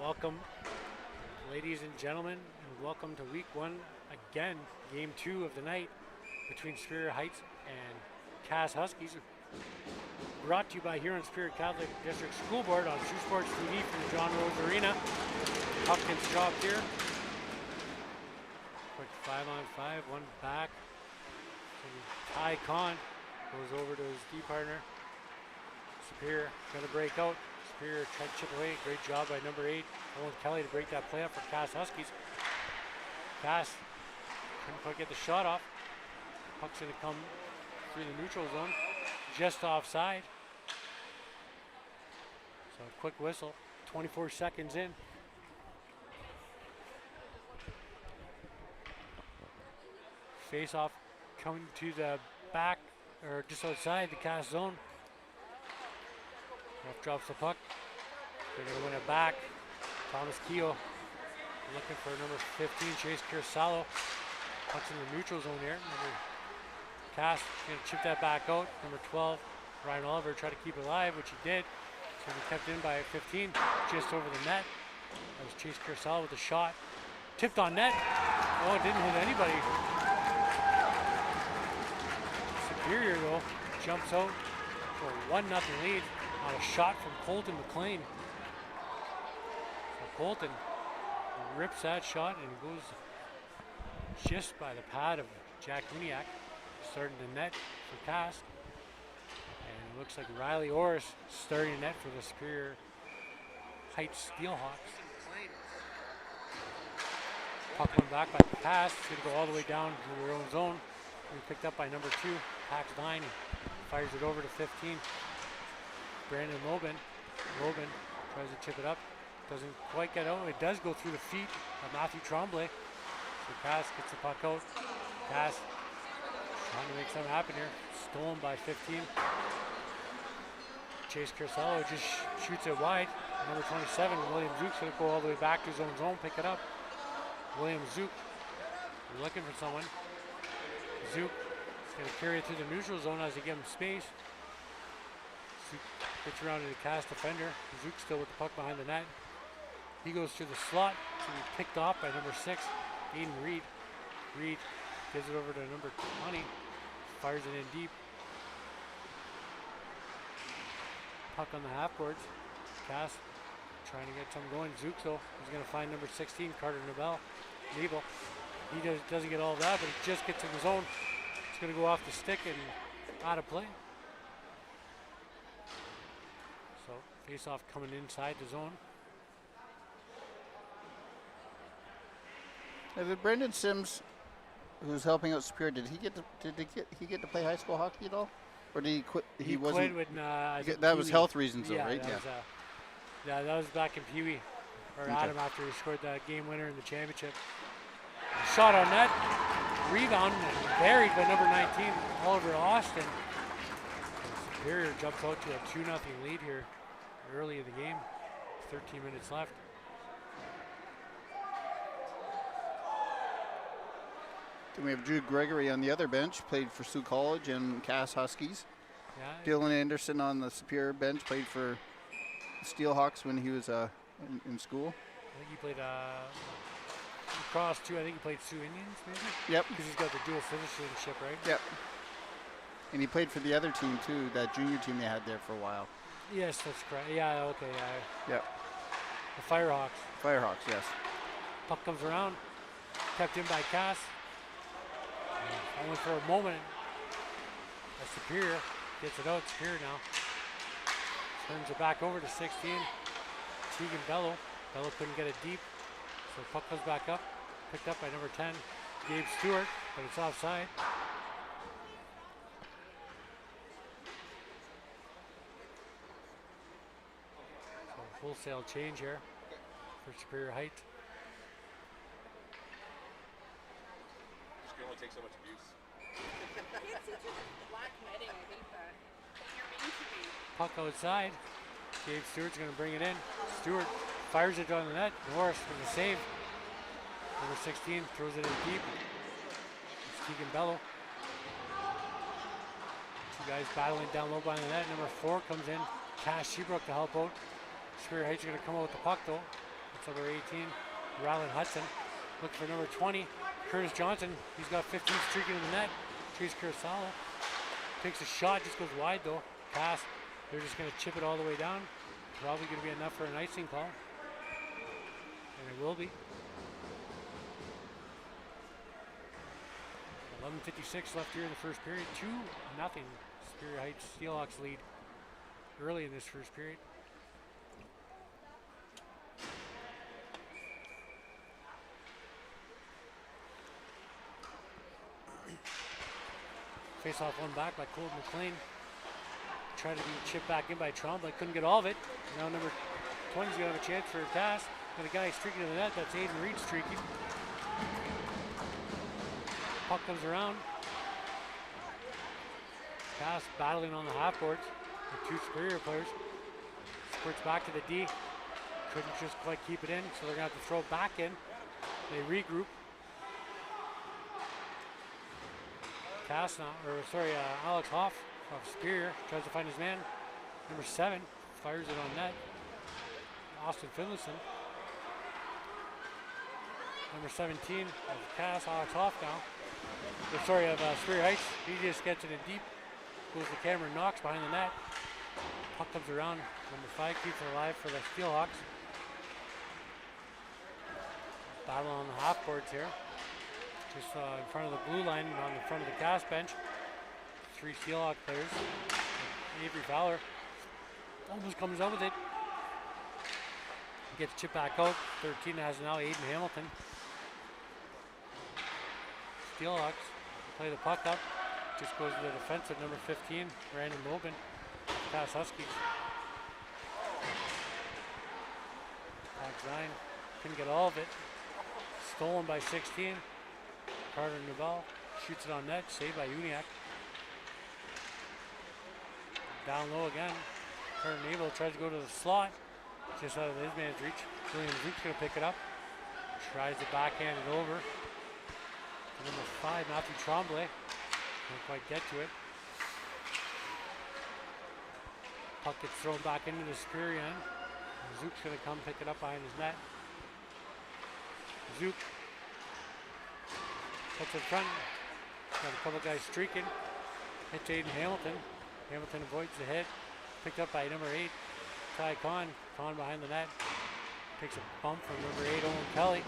Welcome, ladies and gentlemen, and welcome to week one, again, game 2 of the night between Superior Heights and CASS Huskies. Brought to you by Huron Superior Catholic District School Board on Saultsports TV from the John Rose Arena. Hopkins dropped here. Quick 5-on-5, one back. Ty Khan goes over to his D partner. Superior gonna break out. Superior tried to chip away. Great job by number 8, Owen Kelly, to break that play up for CASS Huskies. CASS couldn't quite get the shot off. Puck's gonna come through the neutral zone, just offside. So a quick whistle, 24 seconds in. Face off coming to the back, or just outside the CASS zone. Ref drops the puck. They're going to win it back. Thomas Keogh looking for number 15, Chase Kirsalo. Puck's in the neutral zone here. CASS going to chip that back out. Number 12, Ryan Oliver, tried to keep it alive, which he did. So he kept in by 15, just over the net. That was Chase Kirsalo with a shot. Tipped on net. Oh, it didn't hit anybody. Superior, though, jumps out for a 1-0 lead on a shot from Colton McLean. So Colton rips that shot and goes just by the pad of Jack Uniak, starting the net for CASS. And it looks like Riley Orris starting the net for the Superior Heights Steelhawks. Puck went back by the pass. It's going to go all the way down to their own zone. Picked up by number 2, Pax 9. Fires it over to 15. Brandon Lobin. Lobin tries to chip it up. Doesn't quite get out. It does go through the feet of Matthew Tremblay. So CASS gets the puck out. CASS trying to make something happen here. Stolen by 15. Chase Kirsalo just shoots it wide. Number 27, William Zook's going to go all the way back to his own zone, pick it up. William Zook looking for someone. Zook is going to carry it through the neutral zone as they give him space. Zook gets around to the CASS defender. Zook still with the puck behind the net. He goes through the slot to be picked off by number 6, Aiden Reed. Reed gives it over to number 20, fires it in deep. Puck on the half boards. CASS trying to get something going. Zook, though, is going to find number 16, Carter Nebel. He doesn't get all of that, but it just gets in the zone. It's going to go off the stick and out of play. So face-off coming inside the zone. Now, did Brendan Sims, who's helping out Superior, did he get to play high school hockey at all, or did he quit? He wasn't. With, that was health reasons, though, right? That was back in Pee Wee, or Adam, after he scored that game winner in the championship. Shot on net, rebound, and buried by number 19, Oliver Austin. And Superior jumps out to a 2-0 lead here early in the game. 13 minutes left. Then we have Drew Gregory on the other bench, played for Sioux College and CASS Huskies. Yeah. Dylan Anderson on the Superior bench, played for the Steelhawks when he was in school. I think he played across too. I think he played Sioux Indians, maybe? Yep. Because he's got the dual citizenship, right? Yep. And he played for the other team too, that junior team they had there for a while. Yes, that's correct. Yeah, okay. Yep. The Firehawks. Firehawks, yes. Puck comes around, kept in by CASS. Only for a moment. Superior gets it out. Superior now turns it back over to 16. Tegan Bello. Bello couldn't get it deep, so the puck comes back up. Picked up by number 10, Gabe Stewart, but it's offside. So wholesale change here for Superior Heights. Just can only take so much abuse. Kids teach you black netting, I hate that. You're mean to me. Puck outside. Gabe Stewart's going to bring it in. Stewart fires it on the net. Norris with a save. Number 16 throws it in deep. It's Tegan Bello. Two guys battling down low by the net. Number 4 comes in. Cash Seabrook to help out. Superior Heights are going to come out with the puck though. It's number 18, Rylan Hudson. Looking for number 20, Curtis Johnson. He's got 15 streaking in the net. Chase Kurosawa takes a shot, just goes wide though. Pass. They're just going to chip it all the way down. Probably going to be enough for an icing call. And it will be. 11:56 left here in the first period. 2-0. Superior Heights Steelhawks lead early in this first period. Face off one back by Colton McLean. Tried to be chipped back in by Trombley. Couldn't get all of it. Now number 20's going to have a chance for a pass. Got a guy streaking to the net. That's Aiden Reed streaking. Puck comes around. Pass battling on the half boards with two Superior players. Squirts back to the D. Couldn't just quite keep it in, so they're going to have to throw it back in. They regroup. Alex Hoff of Superior tries to find his man. Number 7 fires it on net. Austin Finlayson. Number 17 of CASS, Alex Hoff now. Of Superior Heights. He just gets it in deep. Goes to Cameron Knox behind the net. Puck comes around. Number 5 keeps it alive for the Steelhawks. Battle on the half boards here. Just in front of the blue line on the front of the CASS bench. 3 Steelhawk players. Avery Fowler almost comes out with it. Gets chipped back out. 13 has now Aiden Hamilton. Steelhawks play the puck up. Just goes to the defensive number 15, Brandon Logan. CASS Huskies. Pack 9. Couldn't get all of it. Stolen by 16. Carter Nubel shoots it on net. Saved by Uniac. Down low again. Carter Nabel tries to go to the slot. Just out of his man's reach. William Zook's going to pick it up. Tries to backhand it over. Number 5, Matthew Tremblay. Can't quite get to it. Puck gets thrown back into the Superior end. Zook's going to come pick it up behind his net. Zook puts it in front. Got a couple guys streaking. Hits Aiden Hamilton. Hamilton avoids the hit. Picked up by number 8, Ty Kahn. Kahn behind the net. Takes a bump from number 8, Owen Kelly.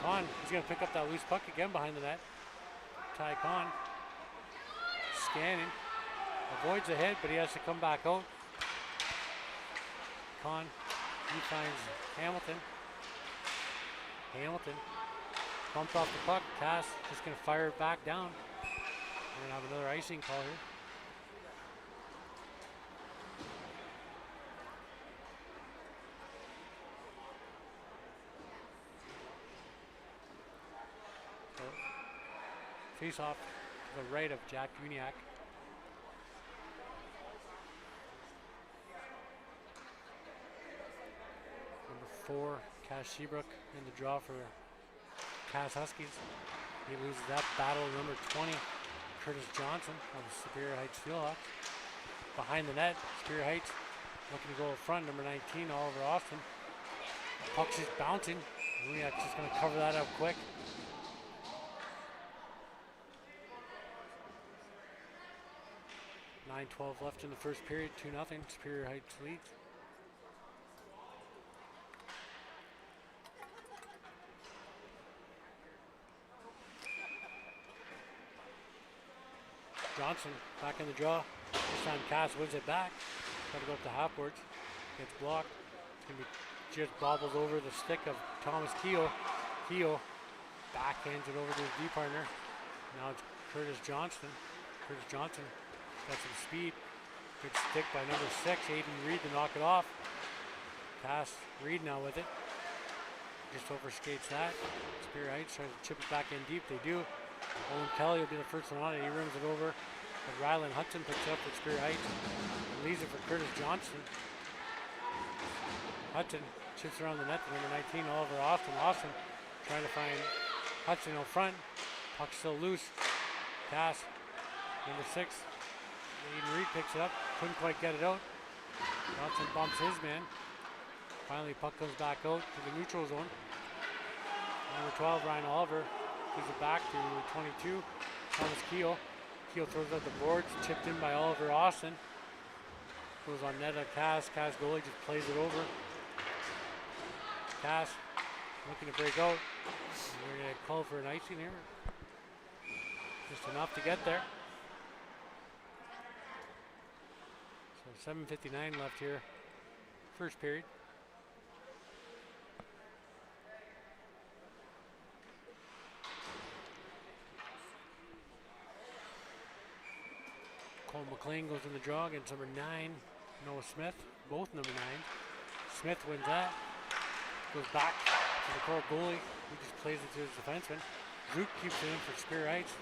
Kahn, he's going to pick up that loose puck again behind the net. Ty Kahn scanning. Avoids the hit, but he has to come back out. Kahn, he finds Hamilton. Hamilton bumped off the puck. CASS just going to fire it back down. We're going to have another icing call here. So, face off to the right of Jack Uniac. Number 4, Cash Seabrook in the draw for CASS Huskies. He loses that battle. Number 20, Curtis Johnson of the Superior Heights Steelhawks. Behind the net, Superior Heights looking to go up front. Number 19, Oliver Austin. Puck's just bouncing. Uniac's just going to cover that up quick. .12 left in the first period. 2-0. Superior Heights leads. Johnson back in the draw. This time CASS wins it back. Try to go up the half boards. Gets blocked. It's going to be just bobbles over the stick of Thomas Keogh. Keogh backhands it over to his D partner. Now it's Curtis Johnston. Curtis Johnson got some speed. Good stick by number 6, Aiden Reed, to knock it off. CASS Reed now with it. Just overskates that. Superior Heights trying to chip it back in deep. They do. Owen Kelly will be the first one on it. He rims it over. But Rylan Hudson picks it up with Superior Heights and leaves it for Curtis Johnson. Hudson chips around the net to number 19, Oliver Austin. Austin trying to find Hudson out front. Puck's still loose. CASS, number 6. Aiden Reed picks it up. Couldn't quite get it out. Johnson bumps his man. Finally, puck comes back out to the neutral zone. Number 12, Ryan Oliver, gives it back to 22, Thomas Keel. Keel throws out the boards, chipped in by Oliver Austin. Goes on net at Cass. Cass goalie just plays it over. Cass looking to break out. We're going to call for an icing here. Just enough to get there. So 7:59 left here. First period. Cole McLean goes in the draw against number 9, Noah Smith, both number 9. Smith wins that. Goes back to the Korah goalie, who just plays it to his defenseman. Zook keeps it in for Spear Heights.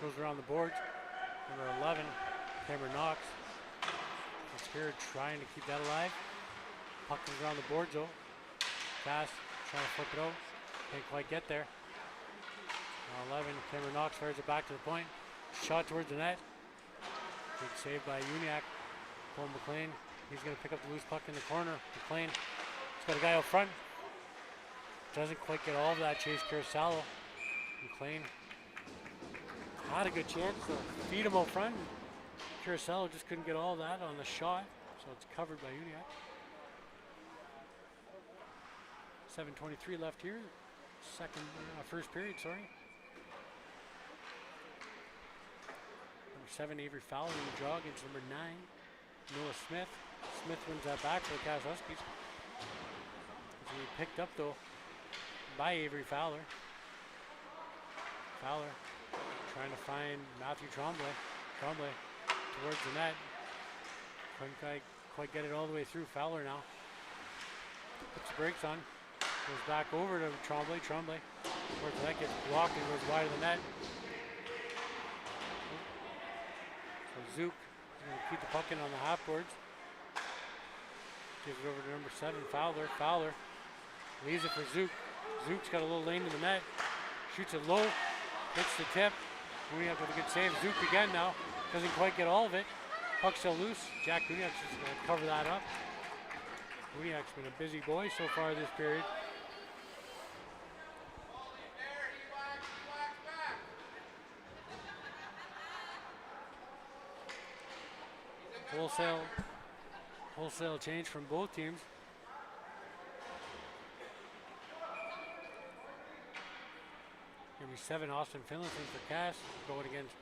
Goes around the boards. Number 11, Cameron Knox. And Spear trying to keep that alive. Puck comes around the boards though. Cass trying to flip it out. Can't quite get there. Now 11, Cameron Knox fires it back to the point. Shot towards the net. Big save by Uniac. Cole McLean. He's going to pick up the loose puck in the corner. McLean. He's got a guy out front. Doesn't quite get all of that. Chase Carosello. McLean had a good chance to feed him out front. Carosello just couldn't get all of that on the shot. So it's covered by Uniac. 7:23 left here. First period, sorry. Number 7, Avery Fowler in the draw against number 9, Noah Smith. Smith wins that back for the CASS Huskies. He's going to be picked up though by Avery Fowler. Fowler trying to find Matthew Tremblay. Tremblay towards the net. Couldn't quite get it all the way through. Fowler now puts the brakes on. Goes back over to Tremblay. Tremblay towards the net, gets blocked and goes wide of the net. So Zook is going to keep the puck in on the half boards. Gives it over to number 7, Fowler. Fowler leaves it for Zook. Zook's got a little lane to the net. Shoots it low. Hits the tip. Guniak with a good save. Zook again now. Doesn't quite get all of it. Puck still loose. Jack Guniak's just going to cover that up. Guniak's been a busy boy so far this period. Wholesale change from both teams. Gonna be 7, Austin Finlayson for Cass, going against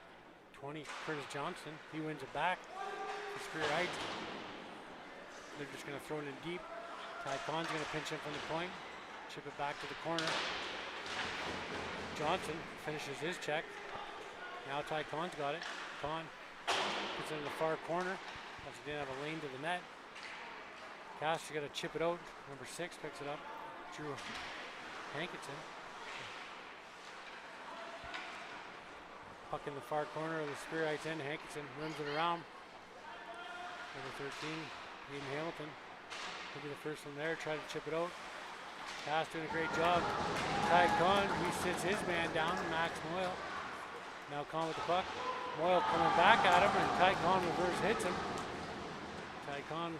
20, Curtis Johnson. He wins it back for Spear Heights. They're just gonna throw it in deep. Ty Kahn's gonna pinch in from the point, chip it back to the corner. Johnson finishes his check. Now Ty Kahn's got it. Kahn puts it in the far corner. As he didn't have a lane to the net. Cass got to chip it out. Number 6 picks it up. Drew Hankinson. Puck in the far corner of the Spear Heights end. Hankinson runs it around. Number 13, Hayden Hamilton. He'll be the first one there. Try to chip it out. Cass doing a great job. Ty Kahn, he sits his man down. Max Moyle. Now Kahn with the puck. Moyle coming back at him, and Ty Kahn reverse hits him. Ty Kahn,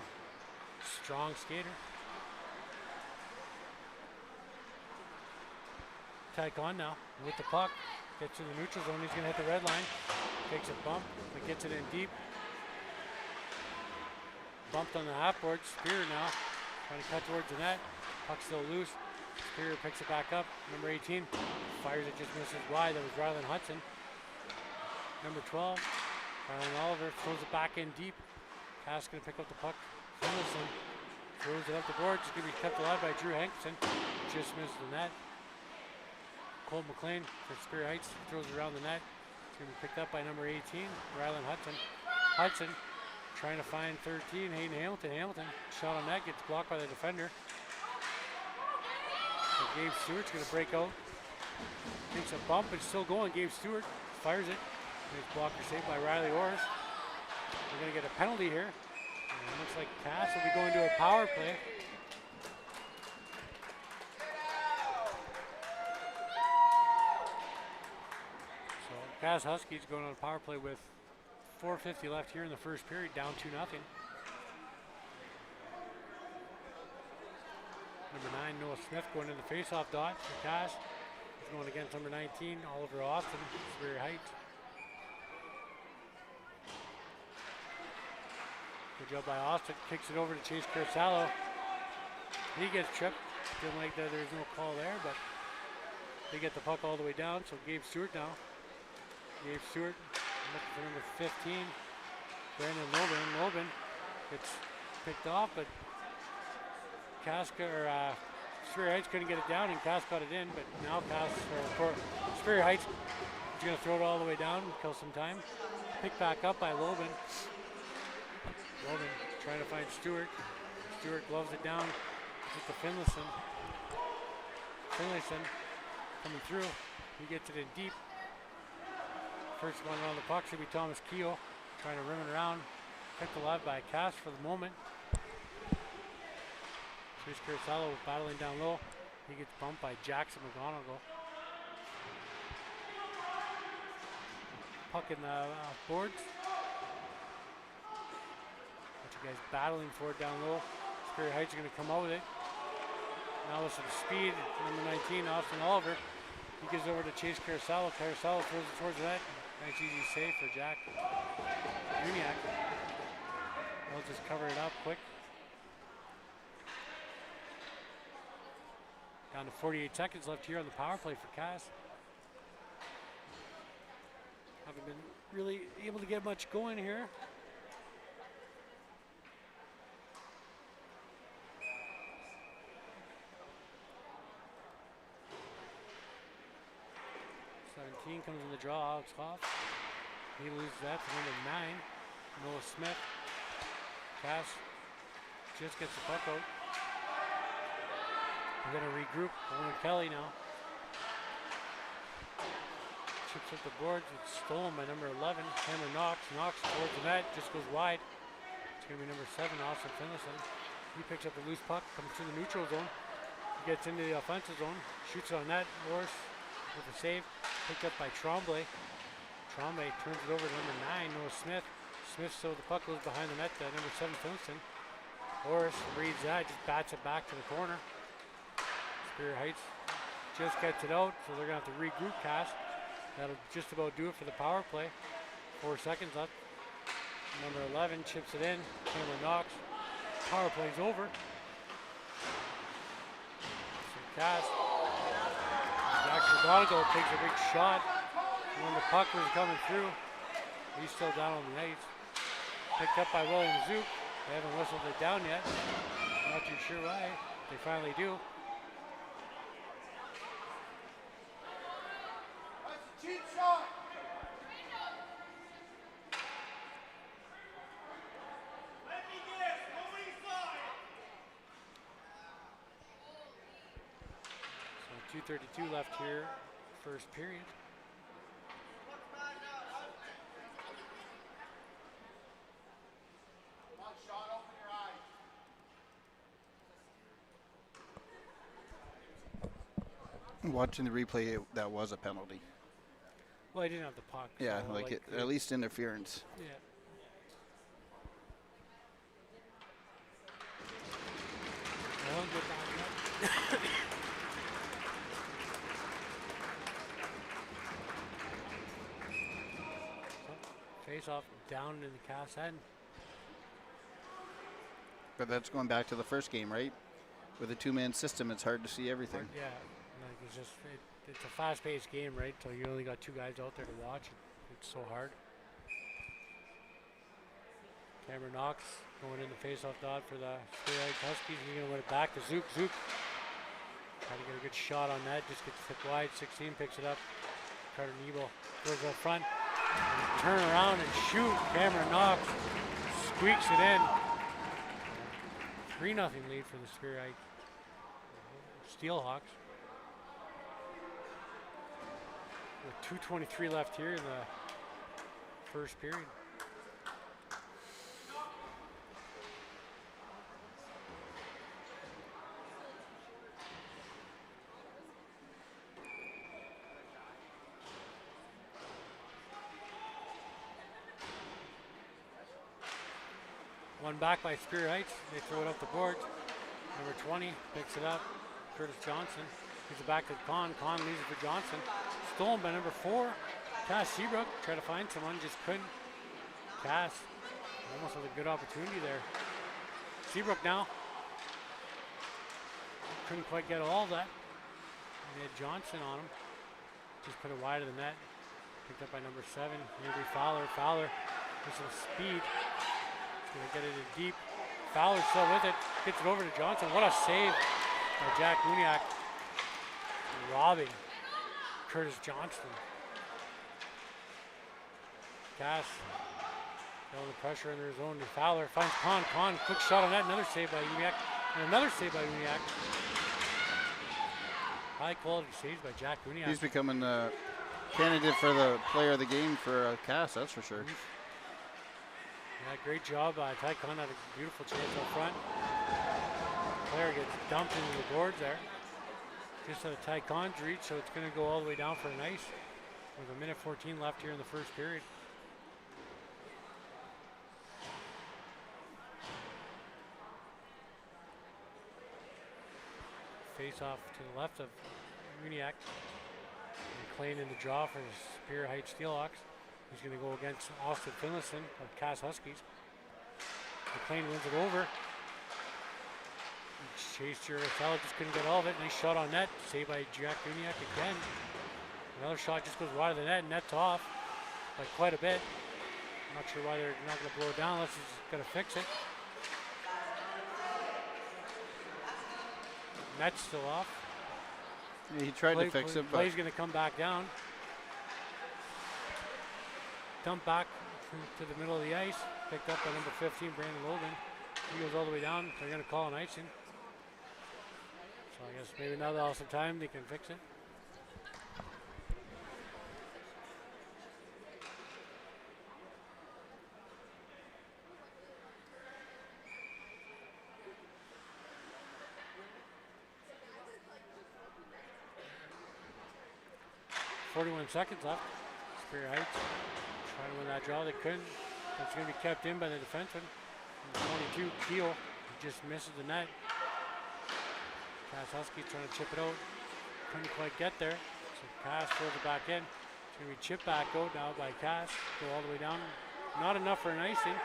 strong skater. Ty Kahn now with the puck. Gets to the neutral zone. He's going to hit the red line. Takes a bump, but gets it in deep. Bumped on the half board. Spear now trying to cut towards the net. Puck still loose. Spear picks it back up. Number 18 fires it, just misses wide. That was Rylan Hudson. Number 12, Rylan Oliver throws it back in deep. Cass going to pick up the puck. Finlayson throws it up the board. It's going to be kept alive by Drew Hankinson. Just misses the net. Cole McLean for Spear Heights throws it around the net. It's going to be picked up by number 18, Rylan Hudson. Hudson trying to find 13, Hayden Hamilton. Hamilton shot on net, gets blocked by the defender. So Gabe Stewart's going to break out. Takes a bump, it's still going. Gabe Stewart fires it. Nice blocker saved by Riley Orris. We're going to get a penalty here. And it looks like Cass will be going to a power play. So CASS Huskies going on a power play with 4:50 left here in the first period, down 2-0. Number 9, Noah Smith going in the face-off dot for CASS. He's going against number 19, Oliver Austin, Superior Heights. Good job by Austin. Kicks it over to Chase Carsallo. He gets tripped. Didn't like that there's no call there, but they get the puck all the way down. So Gabe Stewart now. Gabe Stewart looking for number 15. Brandon Lobin. Lobin gets picked off, but Superior Heights couldn't get it down, and CASS got it in. But now Superior Heights is going to throw it all the way down, kill some time. Picked back up by Lobin. Lobin trying to find Stewart. Stewart gloves it down with the Finlayson. Finlayson coming through. He gets it in deep. First one on the puck should be Thomas Keogh trying to rim it around. Kept alive by CASS for the moment. Chris Carsallo battling down low. He gets bumped by Jackson McGonigal. Puck in the boards. Bunch of guys battling for it down low. Superior Heights are going to come out with it. Now with some speed, number 19, Austin Oliver. He gives over to Chase Carsallo. Carsallo throws it towards the net. Nice easy save for Jack Uniac. They'll just cover it up quick. Down to 48 seconds left here on the power play for CASS. Haven't been really able to get much going here. Comes in the draw, Alex Hoff. He loses that to number 9, Noah Smith. CASS just gets the puck out. We're going to regroup. Owen Kelly now. Chips up the boards. It's stolen by number 11, Cameron Knox. Knox towards the net, just goes wide. It's going to be number 7, Austin Finlayson. He picks up the loose puck, comes to the neutral zone. He gets into the offensive zone, shoots it on net. Morris with a save. Picked up by Tremblay. Tremblay turns it over to number 9, Noah Smith. Smith, so the puck goes behind the net to number 7, Finlayson. Morris reads that, just bats it back to the corner. Superior Heights just gets it out, so they're going to have to regroup CASS. That'll just about do it for the power play. 4 seconds left. Number 11 chips it in. Cameron Knox. Power play's over. So CASS. Jackson McGonigal takes a big shot. When the puck was coming through, he's still down on the ice. Picked up by William Zook. They haven't whistled it down yet. Not too sure why. They finally do. That's a cheap shot. Let me guess, nobody's flying. So 2:32 left here, first period. Watching the replay, that was a penalty. Well, he didn't have the puck. Yeah, so like at least interference. Yeah. Well, good back up. Face off down in the CASS end. But that's going back to the first game, right? With a two-man system, it's hard to see everything. Yeah, like it's just it's a fast-paced game, right? So you only got 2 guys out there to watch. It's so hard. Cameron Knox going in the face-off dot for the Heights Huskies. He's going to win it back to Zook. Zook trying to get a good shot on that. Just gets hit wide. 16 picks it up. Carter Nebo goes up front. And turn around and shoot. Cameron Knox squeaks it in. 3-0 lead for the Superior Heights Steelhawks. With 2:23 left here in the first period. One back by Superior Heights. They throw it up the board. Number 20 picks it up. Curtis Johnson. Gives it back to Con. Con leaves it for Johnson. Stolen by number 4. Cass Seabrook. Try to find someone. Just couldn't. Cass almost with a good opportunity there. Seabrook now. Couldn't quite get all of that. And he had Johnson on him. Just put it wide of the net. Picked up by number 7. Avery Fowler. Fowler with some speed. He's going to get it in deep. Fowler still with it. Gets it over to Johnson. What a save by Jack Uniak. Robbing Curtis Johnston. Cass feeling the pressure in their zone. Fowler finds Con. Con, quick shot on that. Another save by Uniak. And another save by Uniak. High quality saves by Jack Uniak. He's becoming a candidate for the player of the game for Cass, that's for sure. Yeah, great job by Ty Con. Had a beautiful chance up front. Player gets dumped into the boards there. Just out of Ty Con's reach, so it's going to go all the way down for an ice with a minute 14 left here in the first period. Face off to the left of Uniak. McLean in the draw for the Superior Heights Steelhawks. He's going to go against Austin Finlayson of CASS Huskies. McLean wins it over. Chased here, Othello just couldn't get all of it. Nice shot on net, saved by Jack Uniak again. Another shot just goes wide of the net, net's off by quite a bit. I'm not sure why they're not going to blow it down unless he's going to fix it. Net's still off. Yeah, he tried to fix it, but Play's going to come back down. Dump back to the middle of the ice. Picked up by number 15, Brandon Logan. He goes all the way down. They're going to call an icing. So I guess maybe now they'll have some time, they can fix it. .41 seconds left. Superior Heights trying to win that draw. They couldn't. It's going to be kept in by the defenseman. Number 22, Keel. He just misses the net. Cass Huskies trying to chip it out. Couldn't quite get there. So Cass throws it back in. It's going to be chipped back out now by Cass. Go all the way down. Not enough for an icing.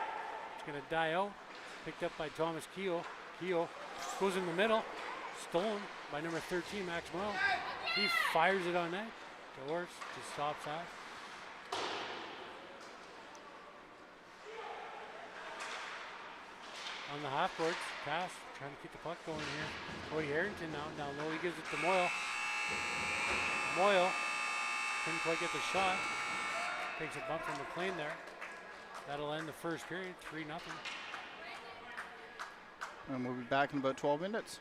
It's going to die out. Picked up by Thomas Keel. Keel goes in the middle. Stolen by number 13, Max Morrell. He fires it on net. Doors just stops that. On the half boards, Cass trying to keep the puck going here. Cody Harrington now down low. He gives it to Moyle. Moyle couldn't quite get the shot. Takes a bump from McLean there. That'll end the first period, 3-0. and we'll be back in about 12 minutes.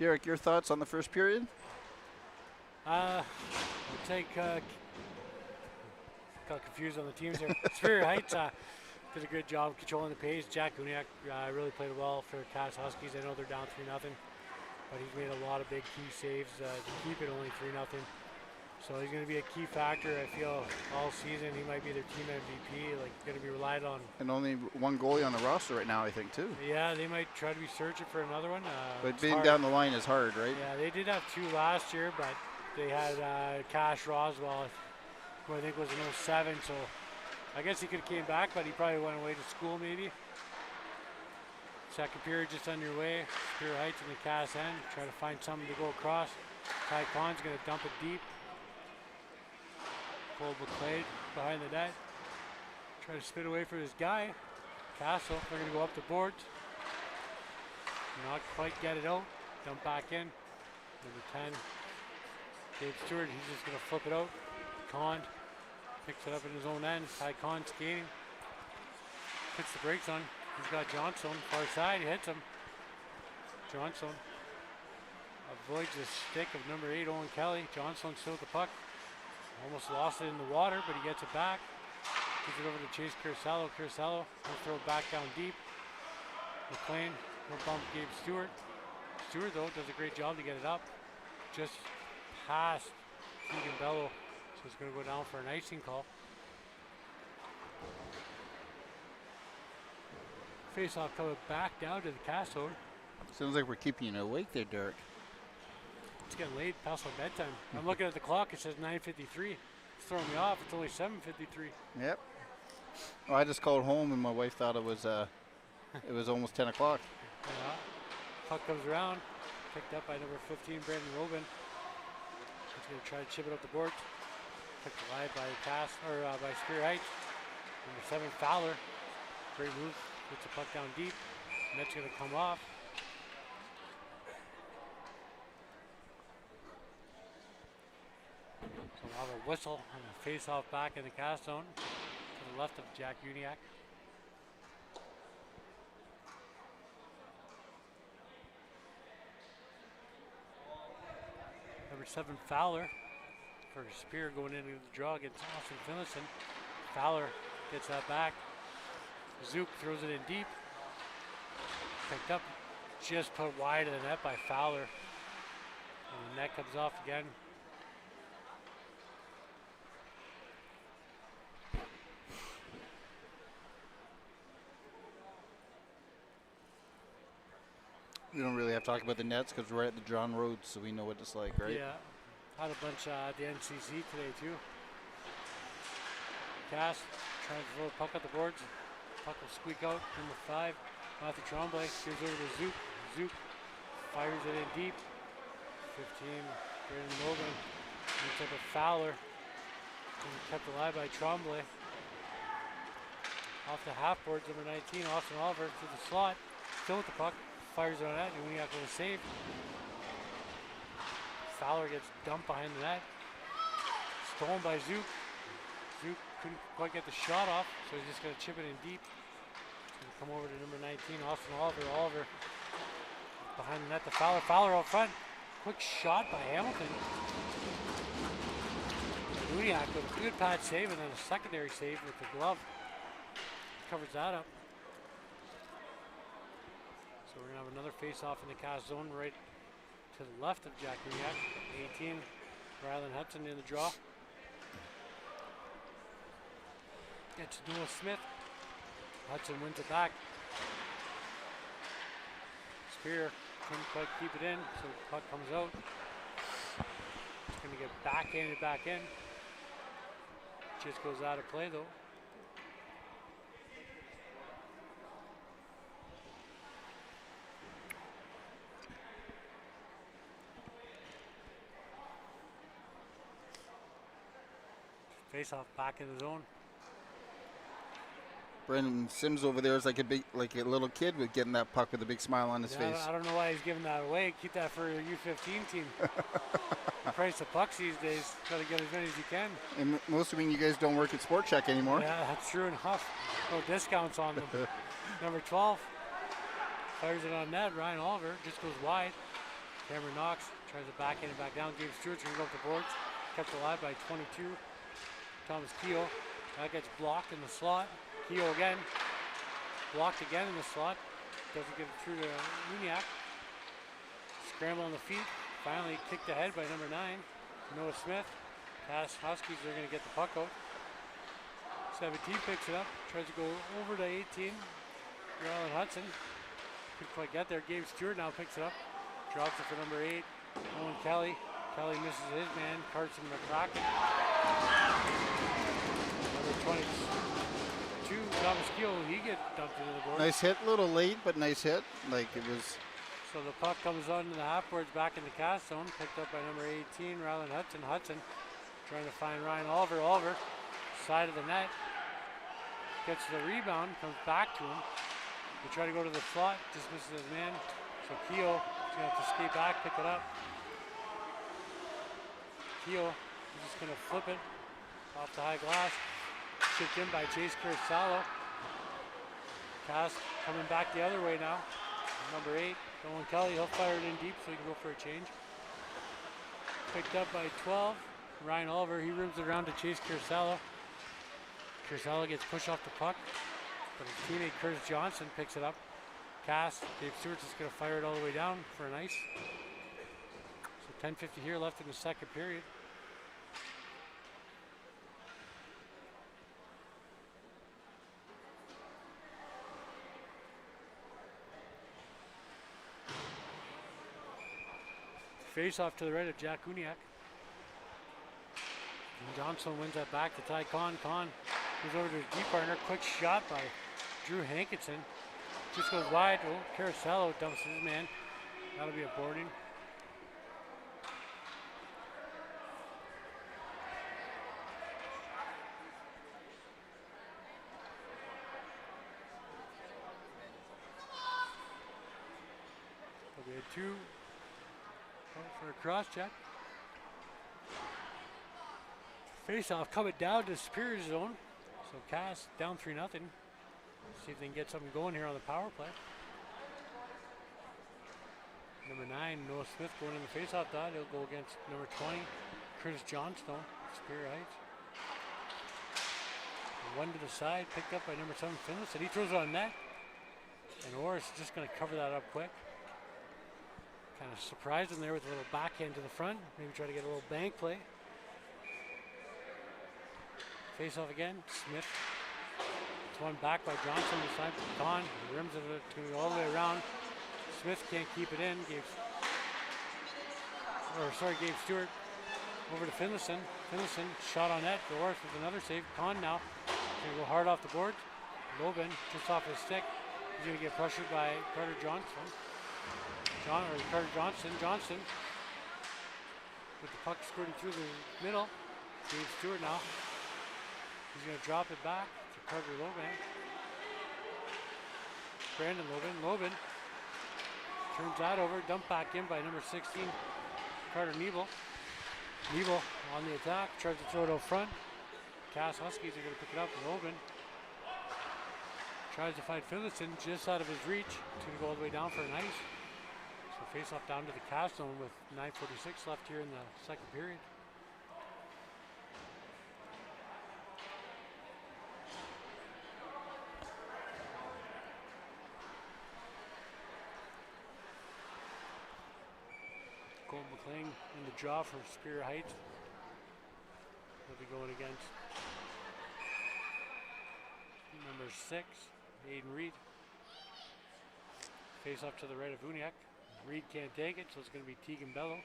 Derek, your thoughts on the first period? I'll take. Got confused on the teams there. Superior Heights did a good job controlling the pace. Jack Uniak really played well for CASS Huskies. I know they're down 3-0, but he's made a lot of big key saves to keep it only 3-0. So he's going to be a key factor. I feel all season he might be their team MVP. Like going to be relied on. And only one goalie on the roster right now, I think, too. Yeah, they might try to be searching for another one. But being down the line is hard, right? Yeah, they did have 2 last year, but they had Cash Roswell, who I think was in 07. So I guess he could have came back, but he probably went away to school maybe. Second period just underway. Superior Heights in the CASS end, trying to find something to go across. Ty Khan's going to dump it deep. Cole McClade behind the net. Try to spin away from his guy. Castle, they're going to go up the boards. Not quite get it out. Dump back in. Number 10, Dave Stewart, he's just going to flip it out. Khan picks it up in his own end. Ty Khan skating. Puts the brakes on. He's got Johnson, far side, he hits him. Johnson avoids the stick of number 8, Owen Kelly. Johnson still with the puck. Almost lost it in the water, but he gets it back. Gives it over to Chase Curcello. Curcello will throw it back down deep. McLean will bump Gabe Stewart. Stewart, though, does a great job to get it up. Just past Keegan Bello. So he's going to go down for an icing call. Face-off coming back down to the CASS zone. Sounds like we're keeping you awake there, Derek. It's getting late, past my bedtime. I'm looking at the clock, it says 9:53. It's throwing me off, it's only 7:53. Yep. Well, I just called home and my wife thought it was almost 10 o'clock. Yeah. Puck comes around, picked up by number 15, Brandon Robin. He's going to try to chip it up the board. Picked alive by CASS, or by Superior Heights. Number 7, Fowler. Great move, puts the puck down deep. Net's going to come off. So we'll have a whistle and a face-off back in the CASS zone to the left of Jack Uniak. Number 7, Fowler, for Spear going into the draw against Austin Finlayson. Fowler gets that back. Zook throws it in deep. Picked up, just put wide of the net by Fowler. And the net comes off again. We don't really have to talk about the nets because we're at the John Road, so we know what it's like, right? Yeah, had a bunch at the NCC today too. CASS trying to throw a puck at the boards. Puck will squeak out. Number 5, Matthew Tremblay gives over to Zook. Zook fires it in deep. 15, Brandon Logan. He took a Fowler. And kept alive by Tremblay. Off the half boards, number 19, Austin Oliver to the slot. Still with the puck. Fires it on that, and Uniak with a save. Fowler gets dumped behind the net. Stolen by Zook. Zook couldn't quite get the shot off, so he's just going to chip it in deep. He's going to come over to number 19, Austin Oliver. Oliver behind the net to Fowler. Fowler out front. Quick shot by Hamilton. Uniak with a good pad save, and then a secondary save with the glove. Covers that up. So we're going to have another face-off in the CASS zone right to the left of Jack Uniak. 18, Rylan Hudson in the draw. Gets Noah Smith. Hudson wins it back. Spear couldn't quite keep it in, so the puck comes out. It's going to get backhanded back in. Just goes out of play though. Face-off back in the zone. Brendan Sims over there is like a little kid with getting that puck with a big smile on his face. I don't know why he's giving that away. Keep that for your U15 team. The price of pucks these days, got to get as many as you can. And mostly when you guys don't work at Sport Check anymore. Yeah, that's true enough. No discounts on them. Number 12 fires it on net. Ryan Oliver just goes wide. Cameron Knox tries to back in and back down. Gabe Stewart's going to go up the boards. Kept alive by 22. Thomas Keogh. That gets blocked in the slot. Keogh again. Blocked again in the slot. Doesn't get it through to Uniac. Scramble on the feet. Finally kicked ahead by number 9. Noah Smith. CASS Huskies are going to get the puck out. 17 picks it up. Tries to go over to 18. Rylan Hudson. Couldn't quite get there. Gabe Stewart now picks it up. Drops it for number 8. Owen Kelly. Kelly misses his man. Carson McCracken. Number 22. Thomas Keogh. He gets dumped into the board. Nice hit, a little late, but nice hit. Like it was. So the puck comes on to the half boards back in the CASS zone. Picked up by number 18. Rylan Hudson. Hudson trying to find Ryan Oliver. Oliver. Side of the net. Gets the rebound. Comes back to him. They try to go to the slot. Just misses his man. So Keogh is going to have to skate back, pick it up. Keogh is just going to flip it off the high glass. Shipped in by Chase Kursalo. CASS coming back the other way now. Number 8, Owen Kelly. He'll fire it in deep so he can go for a change. Picked up by 12. Ryan Oliver, he rims it around to Chase Kursalo. Kursalo gets pushed off the puck, but his teammate Curtis Johnson picks it up. CASS, Dave Stewart's just going to fire it all the way down for an ice. So 10:50 here left in the second period. Face off to the right of Jack Uniac. And Johnson wins that back to Ty Kahn. Kahn goes over to his deep partner. Quick shot by Drew Hankinson. Just goes wide. Oh, Carosello dumps his man. That'll be a boarding. There'll be a 2 for a cross check. Face off coming down to Superior zone. So CASS down 3-0. See if they can get something going here on the power play. Number 9, Noah Smith going in the face-off dot. He'll go against number 20, Curtis Johnstone, Superior Heights. One to the side, picked up by number 7, Finlayson. He throws it on net. And Orris is just going to cover that up quick. Kind of surprised him there with a little backhand to the front. Maybe try to get a little bank play. Face off again, Smith. It's one back by Johnson. This time, Kahn rims it all the way around. Smith can't keep it in. Gabe Stewart over to Finlayson. Finlayson shot on net. Orris with another save. Kahn now going to go hard off the board. Lobin just off his stick. He's going to get pressured by Carter Johnson. Carter Johnson. Johnson with the puck squirting through the middle. Gabe Stewart now. He's going to drop it back to Carter Loban. Brandon Loban. Loban turns that over. Dumped back in by number 16, Carter Nebel. Nebel on the attack. Tries to throw it out front. CASS Huskies are going to pick it up. Loban tries to find Finlayson just out of his reach. He's going to go all the way down for an ice. So face off down to the CASS zone with 9:46 left here in the second period. Colton McLean in the draw for Superior Heights. He'll be going against number 6, Aiden Reed. Face off to the right of Uniac. Reed can't take it, so it's going to be Tegan Bello.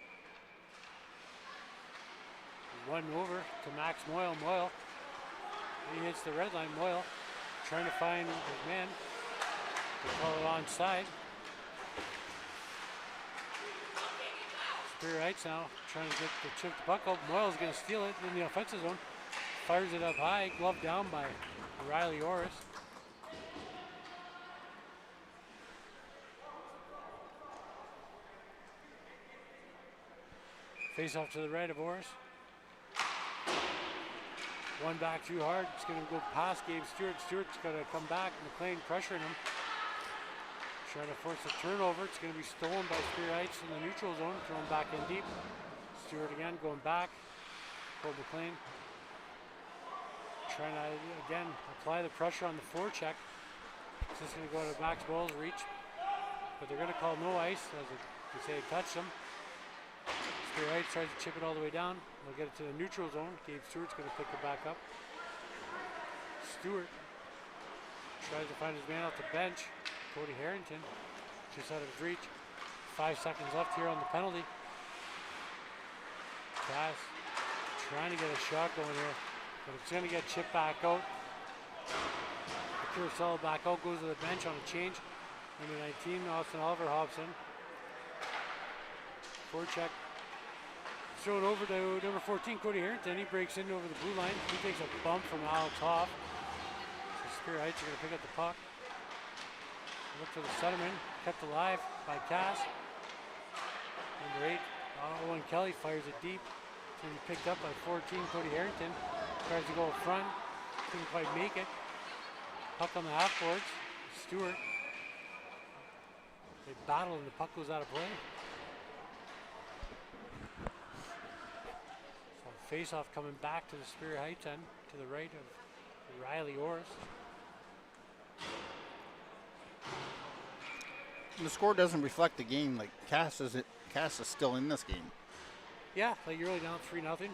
One over to Max Moyle. Moyle, he hits the red line. Moyle trying to find his man. They call it onside. Superior Heights now trying to get the chip the puck up. Moyle's going to steal it in the offensive zone. Fires it up high, glove down by Riley Orris. Face off to the right of Orris. One back too hard. It's going to go past Gabe Stewart. Stewart's got to come back. McLean pressuring him. trying to force a turnover. It's going to be stolen by Spear Heights in the neutral zone. Thrown back in deep. Stewart again going back. Cole McLean trying to again apply the pressure on the forecheck. It's just going to go to Maxwell's reach, but they're going to call no ice as they say touch them. Spear Heights tries to chip it all the way down. They'll get it to the neutral zone. Gabe Stewart's going to pick it back up. Stewart tries to find his man off the bench. Cody Harrington just out of his reach. 5 seconds left here on the penalty. Cass trying to get a shot going here, but it's going to get chipped back out. Curacao back out, goes to the bench on a change. Number 19, Austin Oliver hops in. Forecheck. Throw it over to number 14, Cody Harrington. He breaks in over the blue line. He takes a bump from Alex Hoff. So Spear Heights are going to pick up the puck. Look for the centerman. Kept alive by Cass. Number 8, Owen Kelly fires it deep. It's going to be picked up by 14, Cody Harrington. Tries to go up front. Couldn't quite make it. Puck on the half boards. Stewart. They battle and the puck goes out of play. So face-off coming back to the Spear Heights end, to the right of Riley Orris. The score doesn't reflect the game. Like Cass is still in this game. Yeah, like you're really down 3-0.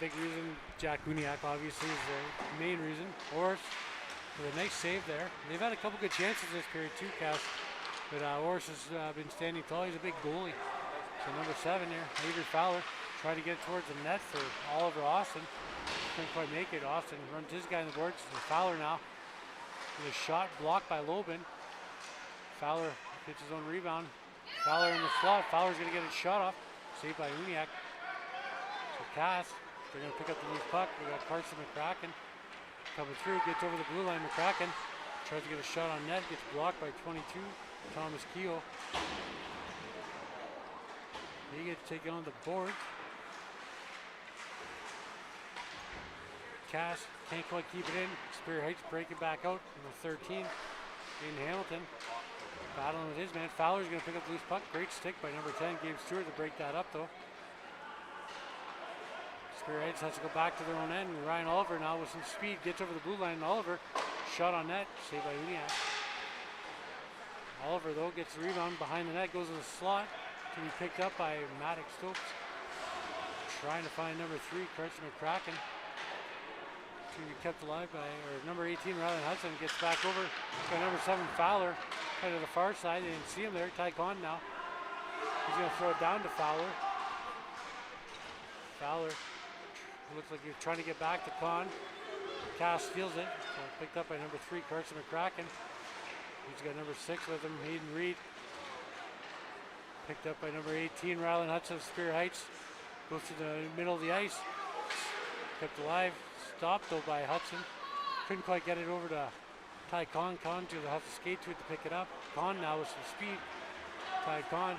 Big reason, Jack Uniak obviously is the main reason. Orris with a nice save there. They've had a couple good chances this period too, Cass. But Orris has been standing tall. He's a big goalie. So number 7 there, Avery Fowler, tried to get towards the net for Oliver Austin. Couldn't quite make it. Austin runs his guy in the boards. It's Fowler now. With a shot blocked by Lobin. Fowler gets his own rebound. Fowler in the slot. Fowler's going to get his shot off. Saved by Uniak. So Cass, they're going to pick up the loose puck. We got Carson McCracken coming through. Gets over the blue line. McCracken tries to get a shot on net. Gets blocked by 22, Thomas Keogh. He gets taken on the board. Cass can't quite keep it in. Spear Heights breaking back out. Number 13, Aiden Hamilton, battling with his man. Fowler's going to pick up the loose puck. Great stick by number 10, Gabe Stewart, to break that up though. Spear Heights has to go back to their own end. Ryan Oliver now with some speed gets over the blue line. Oliver, shot on net, saved by Uniak. Oliver though gets the rebound behind the net, goes in the slot to be picked up by Maddox Stokes. Trying to find number 3, Carson McCracken. To be kept alive by, or number 18, Rylan Hudson gets back over by number 7, Fowler, kind of the far side. They didn't see him there. Ty Conn now. He's going to throw it down to Fowler. Fowler looks like he's trying to get back to Conn. Cass steals it. So picked up by number 3, Carson McCracken. He's got number 6 with him, Hayden Reed. Picked up by number 18, Rylan Hudson of Spear Heights. Goes to the middle of the ice. Kept alive. Stopped though by Hudson. Couldn't quite get it over to Ty Conn. Conn to have to skate to it to pick it up. Conn now with some speed. Ty Conn,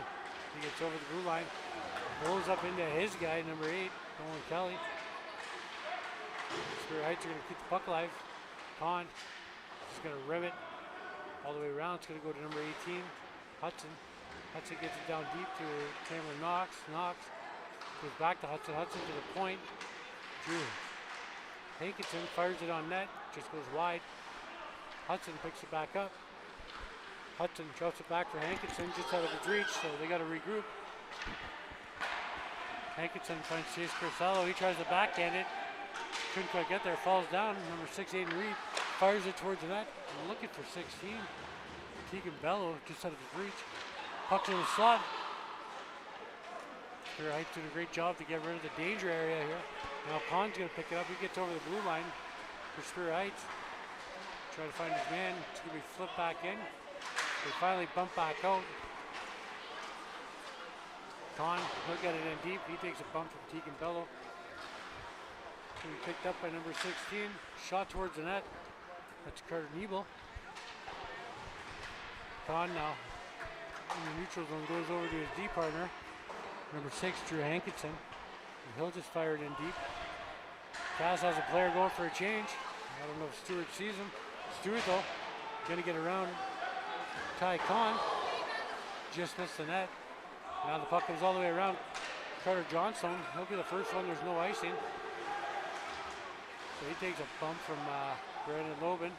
he gets over the blue line. Rolls up into his guy, number 8, Owen Kelly. Spear Heights are going to keep the puck alive. Conn is going to rib it all the way around. It's going to go to number 18, Hudson. Hudson gets it down deep to Cameron Knox. Knox goes back to Hudson. Hudson to the point. Drew Hankinson fires it on net, just goes wide. Hudson picks it back up. Hudson drops it back for Hankinson, just out of his reach, so they got to regroup. Hankinson trying to chase Corsello. He tries to backhand it. Couldn't quite get there, falls down. Number 6, Aiden Reed, fires it towards the net. Looking for 16. Tegan Bello, just out of his reach. Puck in the slot. Spear Heights doing a great job to get rid of the danger area here. Now Conn's going to pick it up. He gets over the blue line for Spear Heights. Try to find his man. It's going to be flipped back in. They finally bump back out. Conn, he'll get it in deep. He takes a bump from Tegan Bello. It's going to be picked up by number 16. Shot towards the net. That's Carter Niebel. Conn now in the neutral zone goes over to his D partner. Number 6, Drew Hankinson. And he'll just fire it in deep. Cass has a player going for a change. I don't know if Stewart sees him. Stewart though, gonna get around Ty Conn. just missed the net. Now the puck comes all the way around Carter Johnstone. He'll be the first one. There's no icing. So he takes a bump from Brandon Lobin.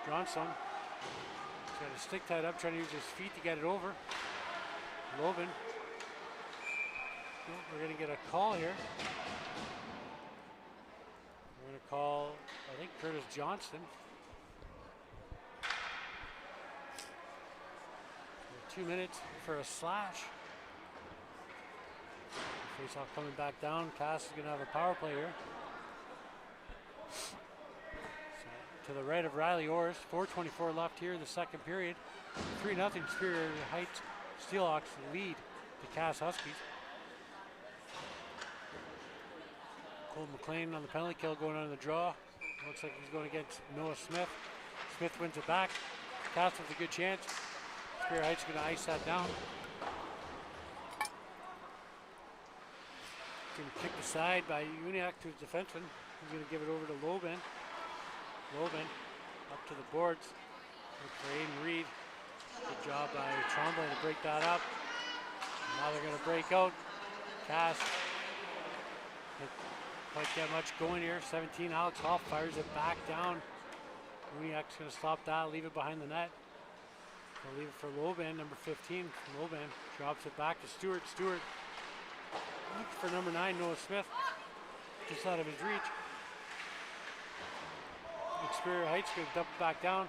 Johnstone. He's got his stick tied up, trying to use his feet to get it over. Lobin. We're going to get a call here. We're going to call, I think, Curtis Johnston. 2 minutes for a slash. Face off coming back down. Cass is going to have a power play here. So, to the right of Riley Orris. 4:24 left here in the second period. 3-0 Superior Heights Steelhawks lead the CASS Huskies. Cole McLean on the penalty kill going on the draw. Looks like he's going against Noah Smith. Smith wins it back. Cass with a good chance. Superior Heights going to ice that down. Going to kick aside by Uniac to his defenseman. He's going to give it over to Lobin. Lobin up to the boards. Look for Aiden Reed. Good job by Tremblay to break that up. Now they're going to break out. Cass. Didn't quite get much going here. 17. Alex Hoff fires it back down. Uniac's going to stop that. Leave it behind the net. They'll leave it for Loban, number 15. Loban drops it back to Stewart. Stewart looks for number 9, Noah Smith. Just out of his reach. Superior Heights going to dump it back down.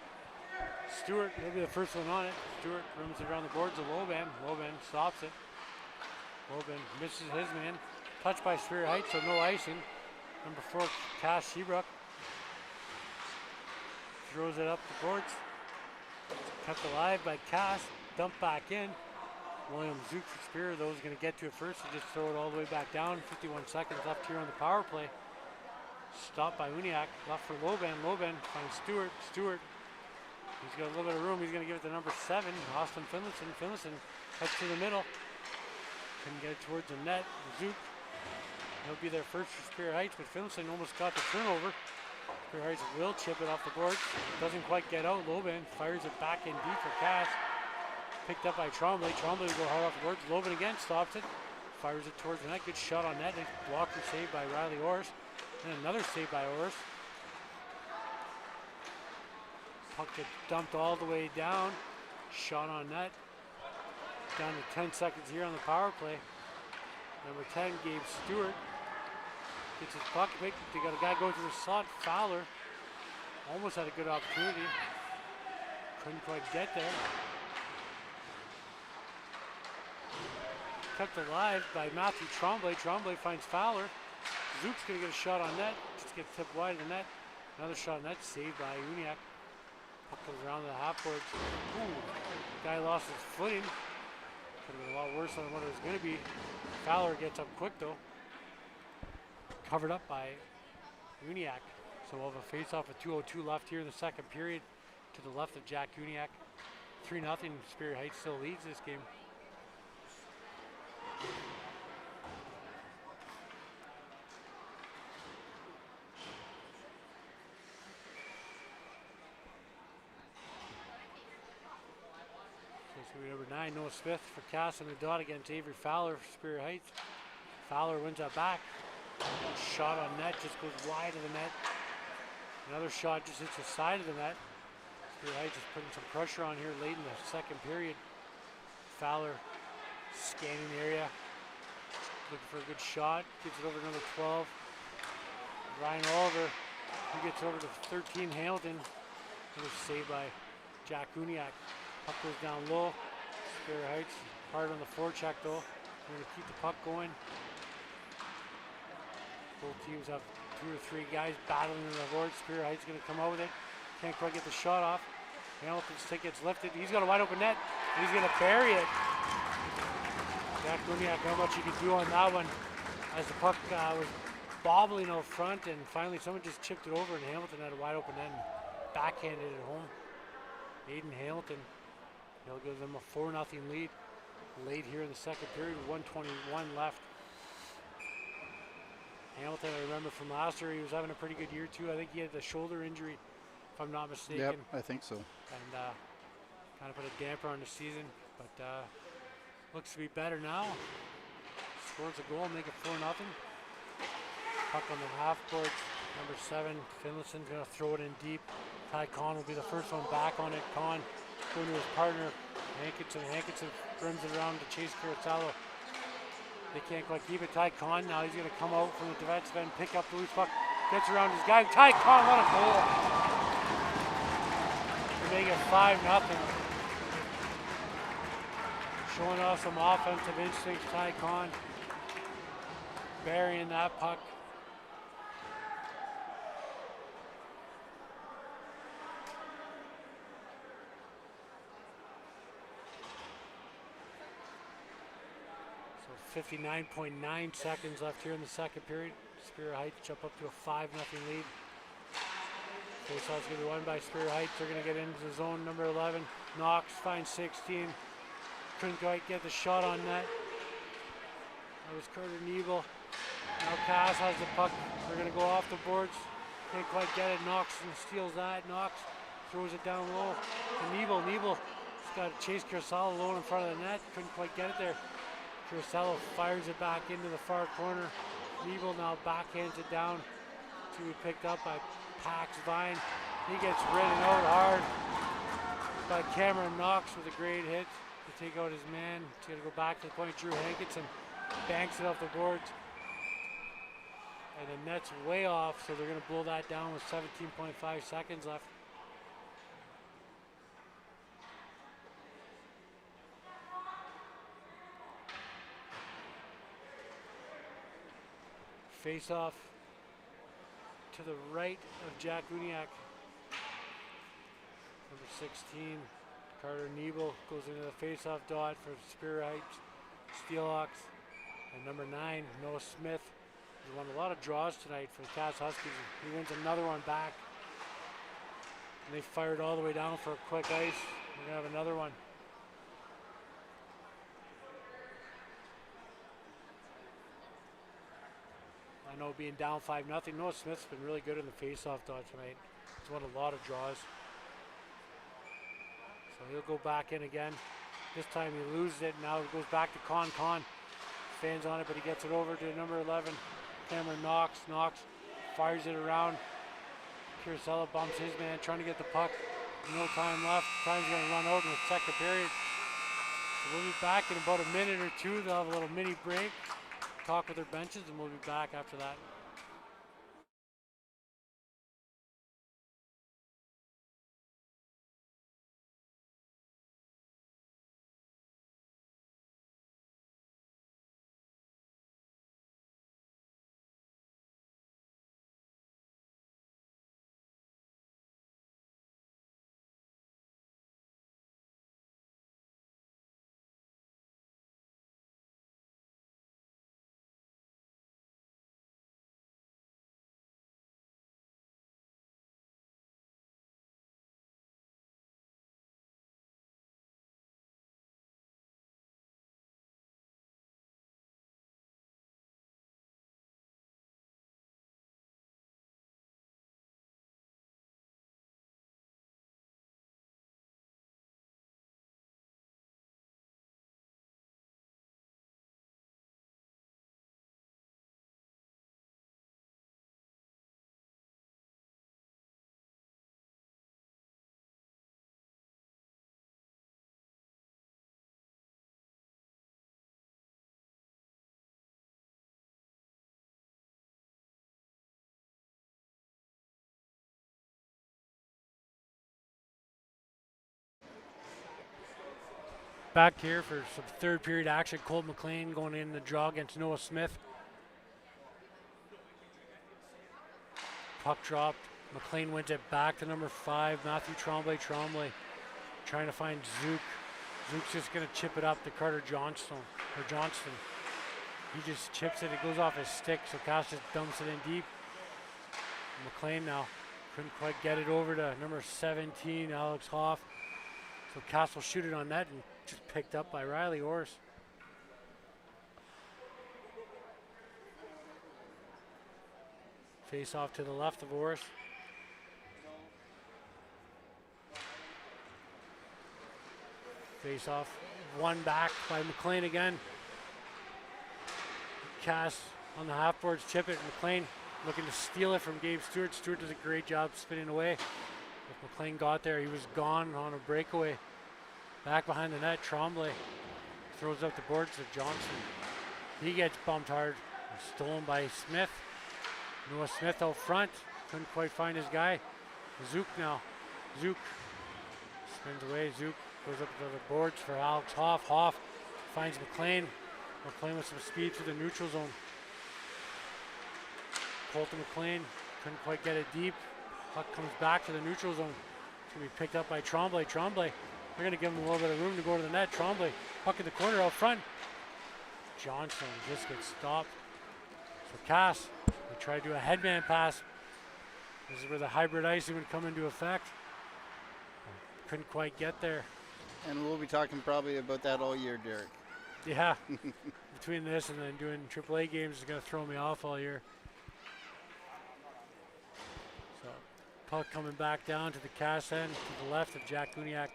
Stewart, he'll be the first one on it. Stewart rims it around the boards of Loban. Loban stops it. Loban misses his man. Touched by Superior Heights, so no icing. Number 4, Cass Seabrook. Throws it up the boards. Kept alive by Cass. Dumped back in. William Zook for Superior, though, is going to get to it first. He just throw it all the way back down. 51 seconds left here on the power play. Stopped by Uniac. Left for Loban. Loban finds Stewart. Stewart. He's got a little bit of room. He's going to give it to number 7, Austin Finlayson. Finlayson cuts to the middle. Couldn't get it towards the net. Zook. He'll be there first for Superior Heights, but Finlayson almost got the turnover. Superior Heights will chip it off the board. Doesn't quite get out. Loban fires it back in deep for Cass. Picked up by Tremblay. Tremblay will go hard off the boards. Loban again stops it. Fires it towards the net. Good shot on net. Blocker saved by Riley Orris. And another save by Orris. Puck gets dumped all the way down. Shot on net. Down to 10 seconds here on the power play. Number 10, Gabe Stewart. Gets his puck. They got a guy going through the slot. Fowler almost had a good opportunity. Couldn't quite get there. Kept alive by Matthew Tremblay. Tremblay finds Fowler. Zook's going to get a shot on net. Just gets tipped wide of the net. Another shot on net saved by Uniac. Puck comes around the half boards. Ooh, guy lost his footing. Could have been a lot worse than what it was going to be. Fowler gets up quick though. Covered up by Uniac. So we'll have a face-off with 2:02 left here in the second period. To the left of Jack Uniac. 3-0. Superior Heights still leads this game. Number 9, Noah Smith for Cass on the dot against Avery Fowler for Superior Heights. Fowler wins that back. Shot on net just goes wide of the net. Another shot just hits the side of the net. Superior Heights is putting some pressure on here late in the second period. Fowler scanning the area, looking for a good shot. Gets it over to number 12. Ryan Oliver, he gets over to 13, Hamilton. It was saved by Jack Uniac. Puck goes down low. Superior Heights hard on the forecheck though. We're going to keep the puck going. Both teams have 2 or 3 guys battling in the board. Superior Heights going to come out with it. Can't quite get the shot off. Hamilton's stick gets lifted. He's got a wide open net. And he's going to bury it. Jack Uniac, how much you can do on that one as the puck was bobbling out front, and finally someone just chipped it over and Hamilton had a wide open net and backhanded it home. Aiden Hamilton. He'll give them a 4-0 lead late here in the second period with 1:21 left. Hamilton, I remember from last year, he was having a pretty good year too. I think he had the shoulder injury, if I'm not mistaken. Yep, I think so. And kind of put a damper on the season. But Looks to be better now. Scores a goal, make it 4-0. Puck on the half boards. Number 7, Finlayson's going to throw it in deep. Ty Kahn will be the first one back on it. Kahn going to his partner, Hankinson. Hankinson brims it around to chase Curacao. They can't quite keep it. Ty Kahn now, he's going to come out from the defensive end, pick up the loose puck, gets around his guy. Ty Kahn, what a goal! They make it 5-0. Showing off some offensive instincts, Ty Kahn. Burying that puck. So 59.9 seconds left here in the second period. Superior Heights jump up to a 5-0 lead. Faceoff's going to be won by Superior Heights. They're going to get into the zone. Number 11, Knox finds 16. Couldn't quite get the shot on net. That was Carter Nebel. Now CASS has the puck. They're going to go off the boards. Can't quite get it. Knox steals that. Knox throws it down low to Nebel. Nebel's got to chase Curacao low in front of the net. Couldn't quite get it there. Curacao fires it back into the far corner. Nebel now backhands it down to be picked up by Pax Vine. He gets ridden out hard by Cameron Knox with a great hit to take out his man. He's going to go back to the point. Drew Hankinson banks it off the boards. And the net's way off, so they're going to blow that down with 17.5 seconds left. Face off to the right of Jack Uniak. Number 16, Carter Nebel goes into the face-off dot for Superior Heights Steelhawks. And number 9, Noah Smith, has won a lot of draws tonight for the CASS Huskies. He wins another one back. And they fired all the way down for a quick ice. We're going to have another one. I know being down 5-0, Noah Smith's been really good in the face-off dot tonight. He's won a lot of draws. So he'll go back in again. This time he loses it. Now it goes back to Con. Fans on it, but he gets it over to number 11, Cameron Knox. Knox fires it around. Curacao bumps his man, trying to get the puck. No time left. Time's going to run out in the second period. So we'll be back in about a minute or two. They'll have a little mini break, talk with their benches, and we'll be back after that. Back here for some third period action. Colt McLean going in the draw against Noah Smith. Puck dropped. McLean wins it back to number 5, Matthew Tremblay. Tremblay trying to find Zook. Zook's just going to chip it up to Carter Johnston. He just chips it. It goes off his stick, so Cass just dumps it in deep. McLean now couldn't quite get it over to number 17, Alex Hoff. So Cass will shoot it on net and just picked up by Riley Orris. Face off to the left of Orris. Face off One back by McLean again. Cass on the half boards, chip it. McLean looking to steal it from Gabe Stewart. Stewart does a great job spinning away. If McLean got there, he was gone on a breakaway. Back behind the net, Tremblay throws up the boards to Johnson. He gets bumped hard. Stolen by Smith. Noah Smith out front. Couldn't quite find his guy. Zook now. Zook spins away. Zook goes up to the boards for Alex Hoff. Hoff finds McLean. McLean with some speed through the neutral zone. Colton McLean couldn't quite get it deep. Puck comes back to the neutral zone. It's going to be picked up by Tremblay. Tremblay, they're going to give him a little bit of room to go to the net. Tremblay, puck in the corner out front. Johnson just gets stopped. So Cass, they try to do a headman pass. This is where the hybrid icing would come into effect. Couldn't quite get there. And we'll be talking probably about that all year, Derek. Yeah, between this and then doing AAA games is going to throw me off all year. So puck coming back down to the Cass end to the left of Jack Guniak.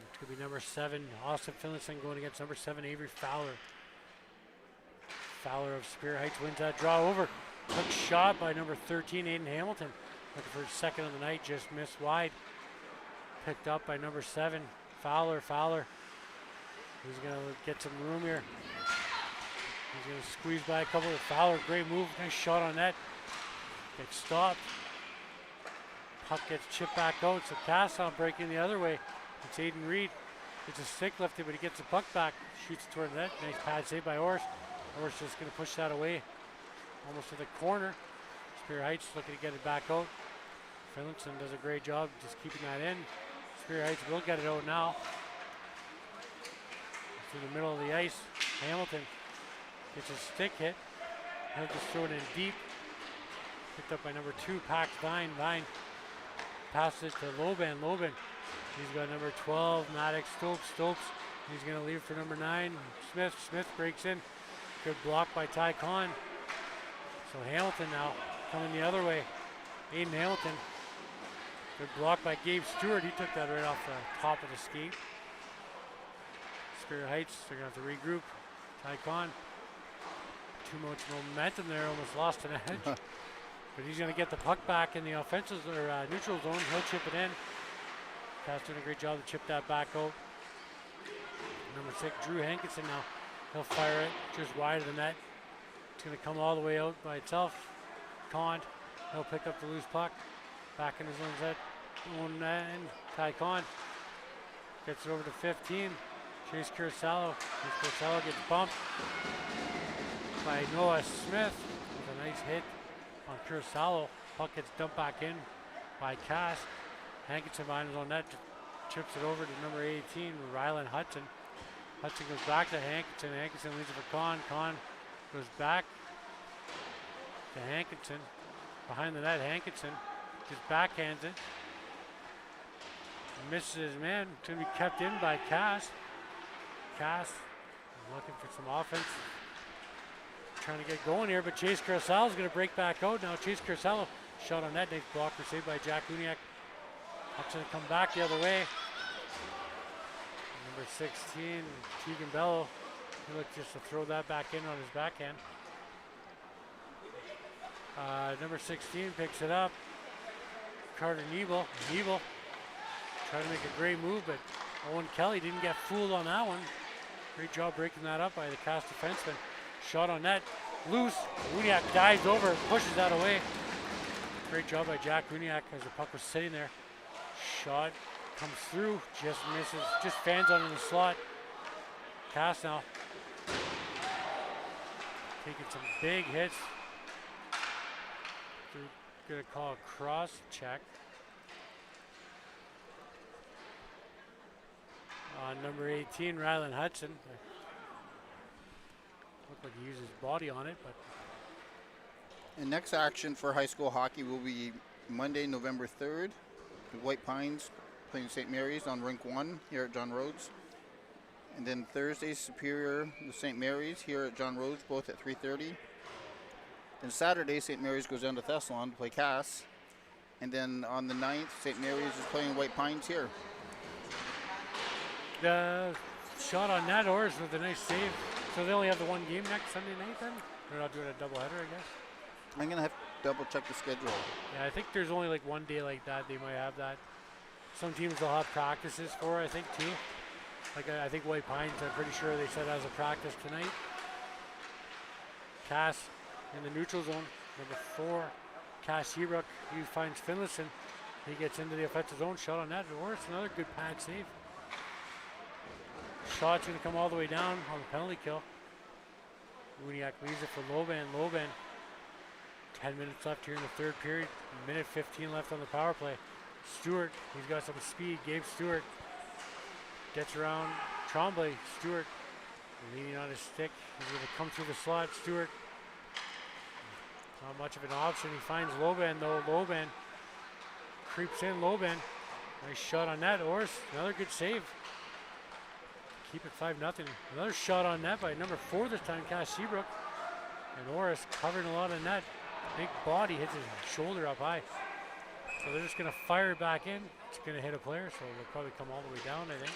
It's going to be number 7, Austin Finlayson going against number 7, Avery Fowler. Fowler of Spear Heights wins that draw over. Quick shot by number 13, Aiden Hamilton. Looking for his second of the night, just missed wide. Picked up by number 7, Fowler. He's going to get some room here. He's going to squeeze by a couple of Fowler. Great move, nice shot on net. Gets stopped. Puck gets chipped back out, so Casson breaking the other way. It's Aiden Reed. It's a stick lifted, but he gets the puck back. Shoots toward the net. Nice pad save by Orris. Orris just going to push that away. Almost to the corner. Spear Heights looking to get it back out. Finlayson does a great job just keeping that in. Spear Heights will get it out now. Through the middle of the ice. Hamilton gets a stick hit. He'll just throw it in deep. Picked up by number 2, Pax Vine. Vine passes it to Loban. Loban. He's got number 12, Maddox Stopes. Stopes. He's going to leave for number 9, Smith. Smith breaks in. Good block by Ty Conn. So Hamilton now coming the other way. Aiden Hamilton. Good block by Gabe Stewart. He took that right off the top of the skate. Spear Heights, they're going to have to regroup. Ty Conn. Too much momentum there, almost lost an edge. But he's going to get the puck back in the offensive or neutral zone. He'll chip it in. Cass doing a great job to chip that back out. Number 6, Drew Hankinson now. He'll fire it just wide of the net. It's going to come all the way out by itself. Conn, he'll pick up the loose puck. Back in his own end. Ty Conn gets it over to 15. Chase Kurosawa. Chase Kurosawa gets bumped by Noah Smith with a nice hit on Kurosawa. Puck gets dumped back in by Cass. Hankinson behind his own net chips it over to number 18, Rylan Hudson. Hudson goes back to Hankinson. Hankinson leaves it for Conn. Conn goes back to Hankinson. Behind the net, Hankinson just backhands it. Misses his man. It's going to be kept in by Cass. Cass looking for some offense. Trying to get going here, but Chase Kurosawa is going to break back out. Now Chase Kurosawa shot on net. Nice blocker saved by Jack Uniak. Puck's going to come back the other way. Number 16, Tegan Bello. He looked just to throw that back in on his backhand. Number 16 picks it up. Carter Nebel. Nebel trying to make a great move, but Owen Kelly didn't get fooled on that one. Great job breaking that up by the Cass defenseman. Shot on net. Loose. Uniak dives over, pushes that away. Great job by Jack Uniak as the puck was sitting there. Shot comes through, just misses, just fans on in the slot. Cass now taking some big hits. They're gonna call a cross check on number 18, Rylan Hudson. Looked like he used his body on it, but. And next action for high school hockey will be Monday, November 3rd. White Pines playing St. Mary's on Rink 1 here at John Rhodes. And then Thursday, Superior with St. Mary's here at John Rhodes, both at 3:30. Then Saturday, St. Mary's goes down to Thessalon to play Cass. And then on the 9th, St. Mary's is playing White Pines here. The shot on net, Oris with a nice save. So they only have the one game next Sunday night then? They're not doing a doubleheader, I guess. I'm going to have to double check the schedule. Yeah, I think there's only like one day like that. They might have that. Some teams will have practices for, I think, too. Like I think White Pines, I'm pretty sure they said has a practice tonight. Cass in the neutral zone, number 4. Cass Seabrook, he finds Finlayson. He gets into the offensive zone, shot on net. Or it's another good pad save. Shot's going to come all the way down on the penalty kill. Uniac leaves it for Loban. Loban, 10 minutes left here in the third period. Minute 15 left on the power play. Stewart, he's got some speed. Gabe Stewart gets around Tremblay. Stewart leaning on his stick. He's going to come through the slot. Stewart, not much of an option. He finds Loban though. Loban creeps in. Loban, nice shot on net. Oris, another good save. Keep it 5-0. Another shot on net by number 4 this time, Cass Seabrook. And Oris covering a lot of net. Big body hits his shoulder up high. So they're just going to fire it back in. It's going to hit a player, so they'll probably come all the way down, I think.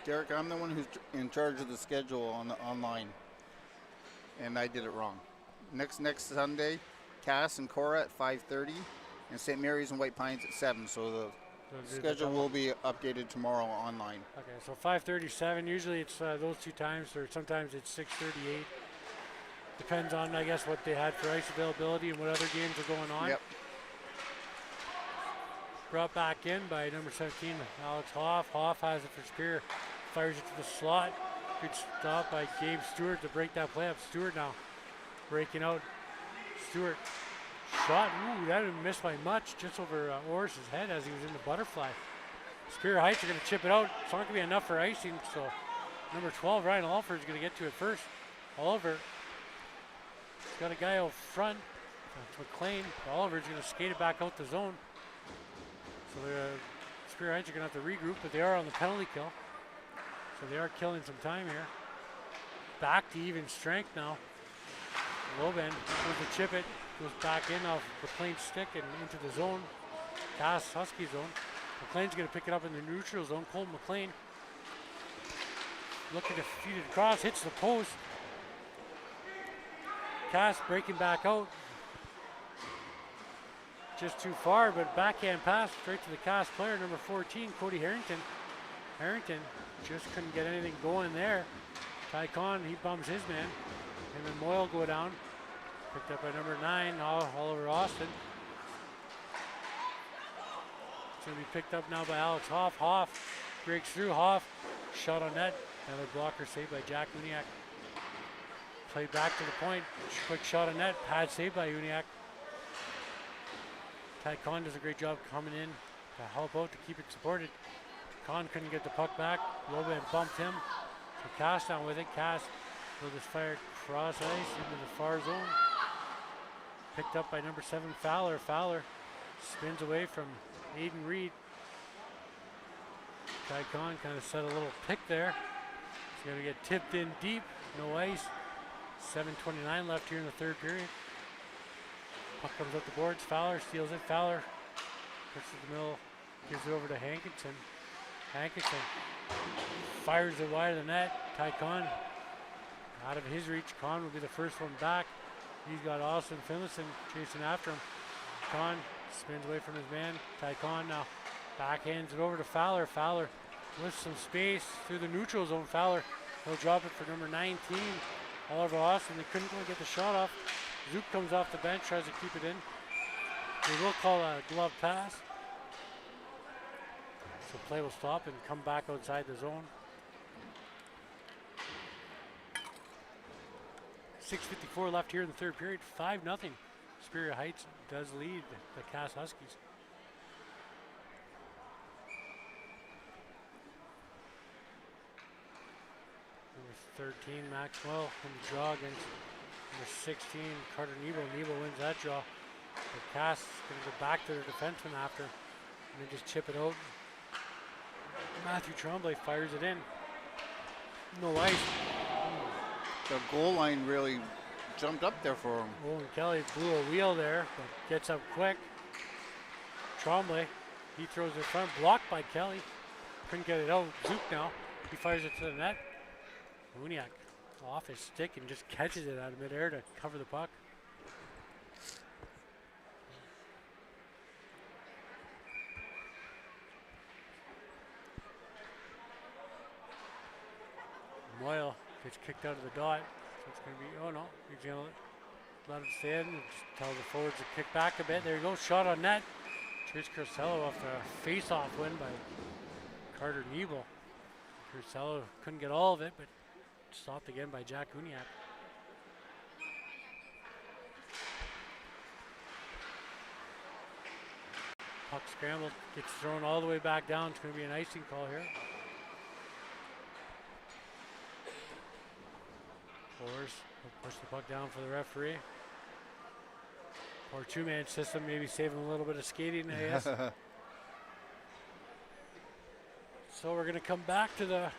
Derek, I'm the one who's in charge of the schedule on the online, and I did it wrong. Next Sunday, Cass and Korah at 5:30, and St. Mary's and White Pines at 7. So the schedule will be updated tomorrow online. Okay, so 5:37. Usually it's those two times, or sometimes it's 6:38. Depends on, I guess, what they had for ice availability and what other games are going on. Yep. Brought back in by number 17, Alex Hoff. Hoff has it for Spear. Fires it to the slot. Good stop by Gabe Stewart to break that play up. Stewart now breaking out. Stewart shot. Ooh, that didn't miss by much. Just over Oris's head as he was in the butterfly. Spear Heights are going to chip it out. It's not going to be enough for icing, so number 12, Ryan Oliver, is going to get to it first. Oliver, he's got a guy out front. That's McLean. Oliver's going to skate it back out the zone. So Spear Heights are going to have to regroup, but they are on the penalty kill. So they are killing some time here. Back to even strength now. Loban goes to chip it. Goes back in off McLean's stick and into the zone. CASS Husky zone. McLean's going to pick it up in the neutral zone. Colton McLean looking to feed it across. Hits the post. CASS breaking back out. Just too far, but backhand pass straight to the CASS player, number 14, Cody Harrington. Harrington just couldn't get anything going there. Ty Conn, he bums his man. Him and Moyle go down. Picked up by number 9, Oliver Austin. It's going to be picked up now by Alex Hoff. Hoff breaks through. Hoff, shot on net. Another blocker saved by Jack Uniac. Played back to the point. Quick shot on net. Pad saved by Uniac. Ty Conn does a great job coming in to help out to keep it supported. Conn couldn't get the puck back. Loban bumped him. So Cass down with it. Cass will just fire cross ice into the far zone. Picked up by number 7, Fowler. Fowler spins away from Aiden Reed. Ty Conn kind of set a little pick there. He's going to get tipped in deep. No ice. 7:29 left here in the third period. Puck comes up the boards. Fowler steals it. Fowler puts it in the middle. Gives it over to Hankinson. Hankinson fires it wide of the net. Ty Conn out of his reach. Conn will be the first one back. He's got Austin Finlayson chasing after him. Conn spins away from his man. Ty Conn now backhands it over to Fowler. Fowler with some space through the neutral zone. Fowler, he'll drop it for number 19, Oliver Austin. They couldn't really get the shot off. Zook comes off the bench, tries to keep it in. They will call a glove pass. So play will stop and come back outside the zone. 6:54 left here in the third period. 5-0. Superior Heights does lead the CASS Huskies. Number 13, Maxwell, in the draw against number 16, Carter Nebo. Nebo wins that draw. The CASS is going to go back to their defenseman after, and then just chip it out. Matthew Tremblay fires it in. No ice. The goal line really jumped up there for him. Owen Kelly blew a wheel there, but gets up quick. Tremblay, he throws it in front, blocked by Kelly. Couldn't get it out. Zook now He fires it to the net. Uniak off his stick and just catches it out of midair to cover the puck. Moyle gets kicked out of the dot. So it's going to be, oh no, he's going to let him stay in and just tell the forwards to kick back a bit. There you go, shot on net. Here's Curcello off the face-off win by Carter Nebel. Curcello couldn't get all of it, but stopped again by Jack Uniak. Puck scrambled, gets thrown all the way back down. It's going to be an icing call here. Forwards will push the puck down for the referee. Or two-man system, maybe saving a little bit of skating, I guess. So we're going to come back to the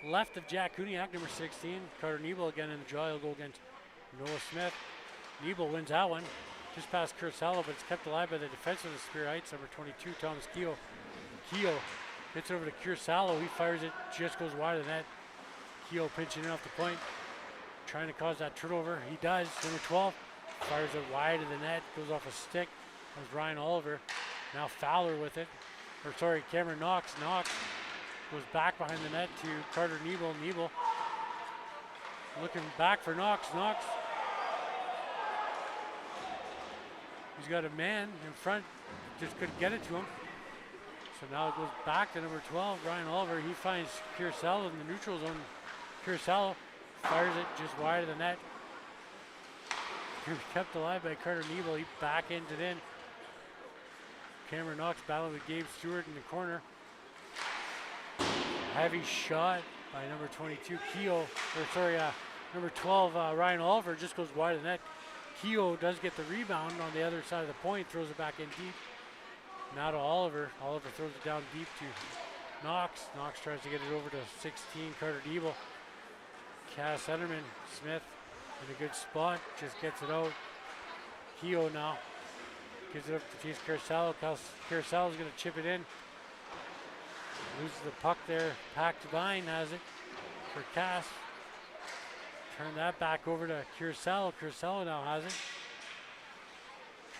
left of Jack Uniak, number 16. Carter Nebel again in the draw. He'll go against Noah Smith. Nebel wins that one. Just past Curcello, but it's kept alive by the defense of the Spear Heights, number 22, Thomas Keogh. Keogh gets over to Curcello. He fires it, just goes wide of the net. Keogh pinching it off the point, trying to cause that turnover. He does. Number 12 fires it wide of the net, goes off a stick. That was Ryan Oliver. Now Fowler with it. Or sorry, Cameron Knox. Knox goes back behind the net to Carter Nebel. Nebel looking back for Knox. Knox. He's got a man in front, just couldn't get it to him. So now it goes back to number 12, Ryan Oliver. He finds Curcello in the neutral zone. Curcello fires it just wide of the net. He was kept alive by Carter Nebel. He backends it in. Cameron Knox battling with Gabe Stewart in the corner. Heavy shot by number 22, number 12, Ryan Oliver just goes wide of the net. Keogh does get the rebound on the other side of the point, throws it back in deep. Now to Oliver. Oliver throws it down deep to Knox. Knox tries to get it over to 16, Carter Nebel. Cass Enterman, Smith in a good spot, just gets it out. Keogh now gives it up to Chase Curcello. Curcello's going to chip it in. Loses the puck there. Pack Devine has it for Cass. Turn that back over to Curcello. Curcello now has it.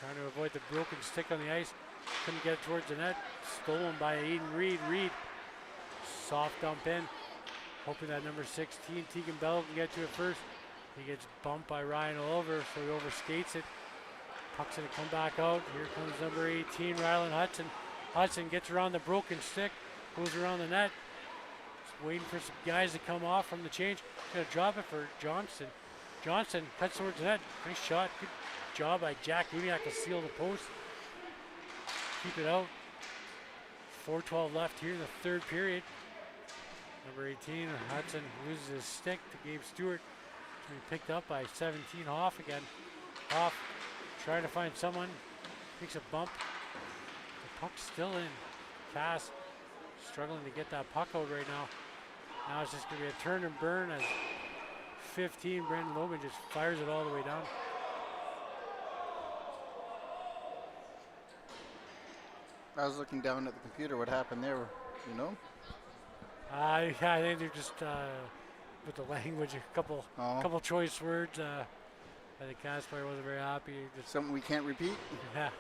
Trying to avoid the broken stick on the ice. Couldn't get it towards the net. Stolen by Aiden Reed. Reed, soft dump in. Hoping that number 16, Tegan Bell, can get to it first. He gets bumped by Ryan Oliver, so he overskates it. Puck's going to come back out. Here comes number 18, Rylan Hudson. Hudson gets around the broken stick, goes around the net. Just waiting for some guys to come off from the change. Going to drop it for Johnson. Johnson cuts towards the net. Nice shot. Good job by Jack Uniak to seal the post. Keep it out. 4:12 left here in the third period. Number 18, Hudson loses his stick to Gabe Stewart. To be picked up by 17, Hoff again. Hoff trying to find someone. Takes a bump. The puck's still in. Cass struggling to get that puck out right now. Now it's just going to be a turn and burn as 15, Brandon Logan just fires it all the way down. I was looking down at the computer. What happened there? You know? I think they're just with the language, a couple choice words. I think Cass player wasn't very happy. Just Something we can't repeat? yeah.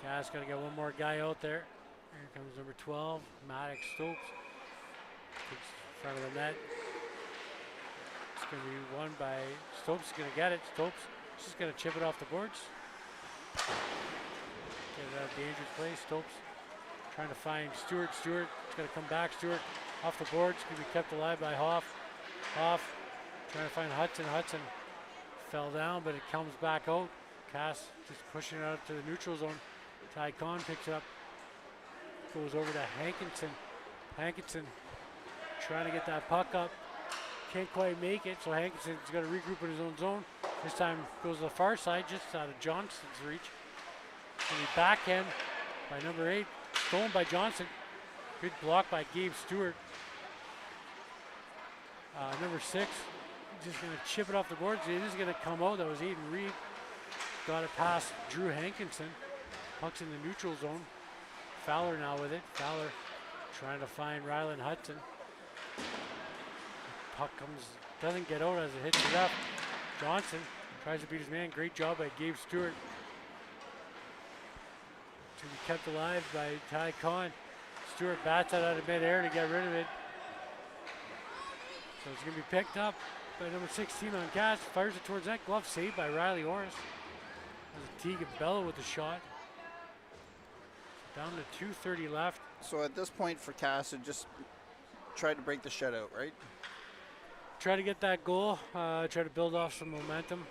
Cass got to get one more guy out there. Here comes number 12, Maddox Stopes. Takes in front of the net. It's going to be won by Stopes. Is going to get it. Stopes is just going to chip it off the boards. Get it out of dangerous place. Stopes trying to find Stewart. Stewart is going to come back. Stewart off the boards. Going to be kept alive by Hoff. Hoff trying to find Hudson. Hudson fell down, but it comes back out. Cass just pushing it out to the neutral zone. Ty Kahn picks it up. Goes over to Hankinson. Hankinson trying to get that puck up. Can't quite make it, so Hankinson's got to regroup in his own zone. This time goes to the far side, just out of Johnson's reach. And he backhand by number 8. Stolen by Johnson. Good block by Gabe Stewart. Number 6, just going to chip it off the boards. It is going to come out. That was Aiden Reed. Got it past Drew Hankinson. Puck's in the neutral zone. Fowler now with it. Fowler trying to find Ryland Hudson. Puck doesn't get out as it hits the left. Johnson tries to beat his man. Great job by Gabe Stewart. To be kept alive by Ty Kahn. Stewart bats it out of midair to get rid of it. So it's going to be picked up by number 16 on CASS. Fires it towards that. Glove saved by Riley Orris. Teagan Bella with the shot. Down to 2:30 left. So at this point for CASS, it just tried to break the shutout, right? Try to get that goal. Try to build off some momentum.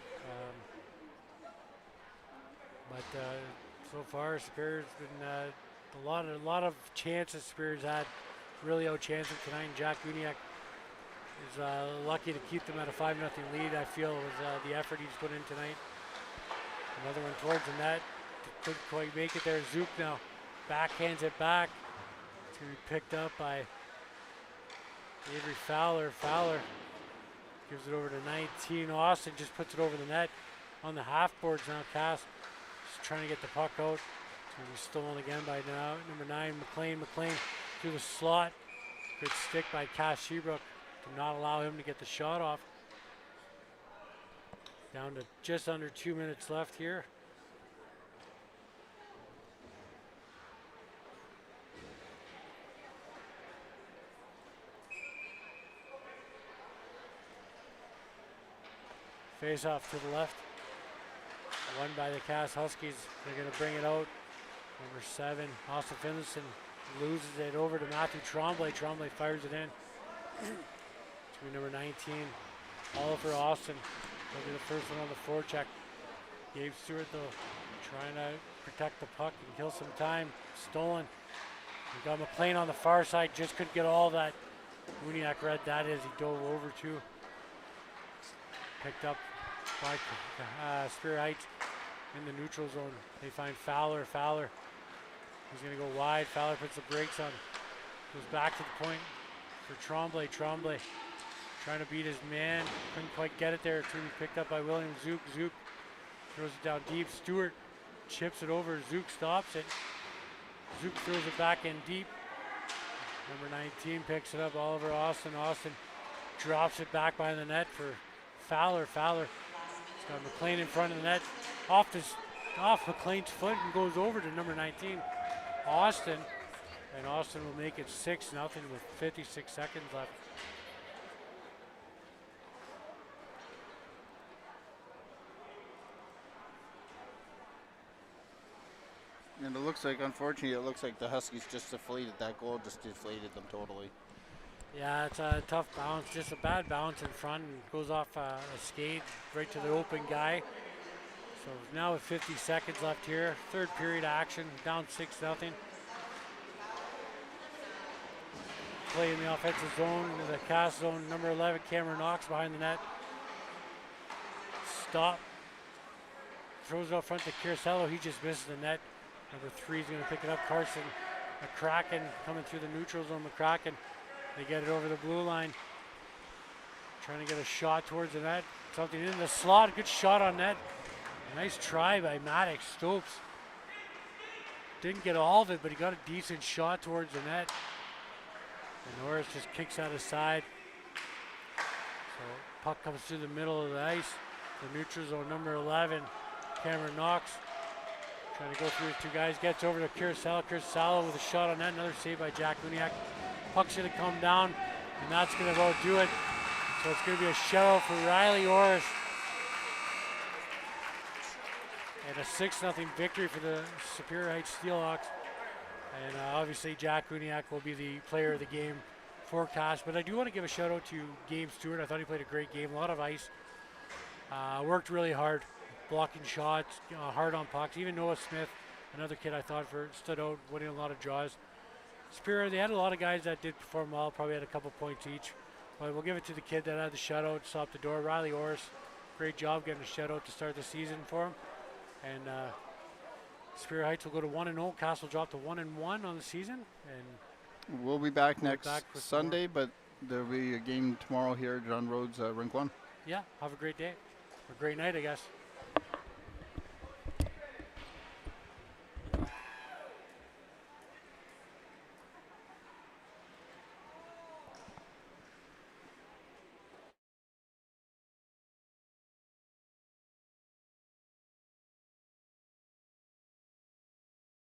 But so far, Superior's been a lot of chances Superior's had. Really outchanced them tonight. And Jack Uniacke is lucky to keep them at a 5-0 lead. I feel was the effort he's put in tonight. Another one towards the net. Couldn't quite make it there. Zook now backhands it back. It's going to be picked up by Avery Fowler. Fowler gives it over to 19. Austin just puts it over the net on the half boards now. CASS just trying to get the puck out. It's going to be stolen again by now number 9, McLean. McLean through the slot. Good stick by Cass Shebrook to not allow him to get the shot off. Down to just under 2 minutes left here. Face off to the left. Won by the CASS Huskies. They're going to bring it out. Number 7, Austin Finlayson loses it over to Matthew Tremblay. Tremblay fires it in. To number 19, Oliver Austin. Will be the first one on the forecheck. Gabe Stewart though trying to protect the puck and kill some time. Stolen. We got McLean on the far side. Just couldn't get all that. Uniacke read that as he dove over to. Picked up by Superior Heights in the neutral zone. They find Fowler. Fowler. He's going to go wide. Fowler puts the brakes on. Goes back to the point for Tremblay. Tremblay trying to beat his man. Couldn't quite get it there. It's going to be picked up by William Zook. Zook throws it down deep. Stewart chips it over. Zook stops it. Zook throws it back in deep. Number 19 picks it up. Oliver Austin. Austin drops it back behind the net for Fowler. Fowler. He's got McLean in front of the net. Off McLean's foot and goes over to number 19, Austin. And Austin will make it 6-0 with 56 seconds left. And it looks like, unfortunately, it looks like the Huskies just deflated that goal, just deflated them totally. Yeah, it's a tough bounce, just a bad bounce in front and goes off a skate right to the open guy. So now with 50 seconds left here, third period action, down 6-0. Play in the offensive zone, in the CASS zone, number 11, Cameron Knox behind the net. Stop. Throws it out front to Kirisello, he just misses the net. Number 3 is going to pick it up, Carson McCracken coming through the neutral zone, McCracken. They get it over the blue line. Trying to get a shot towards the net. Something in the slot. Good shot on net. Nice try by Maddox Stopes. Didn't get all of it, but he got a decent shot towards the net. And Norris just kicks out aside. So puck comes through the middle of the ice. The neutral zone, number 11, Cameron Knox. Trying to go through the 2 guys. Gets over to Kirisello. Kirisello with a shot on net. Another save by Jack Uniacke. Puck's going to come down, and that's going to about do it. So it's going to be a shutout for Riley Orris. And a 6-0 victory for the Superior Heights Steelhawks. And obviously Jack Uniacke will be the player of the game for CASS. But I do want to give a shout out to Gabe Stewart. I thought he played a great game, a lot of ice. Worked really hard, blocking shots, hard on pucks. Even Noah Smith, another kid I thought stood out, winning a lot of draws. Superior, they had a lot of guys that did perform well, probably had a couple points each. But we'll give it to the kid that had the shutout, stopped the door, Riley Orris. Great job getting a shutout to start the season for him. And Superior Heights will go to 1-0. CASS will drop to 1-1 on the season. And we'll be back next Sunday, but there'll be a game tomorrow here at John Rhodes, Rink 1. Yeah, have a great day. A great night, I guess.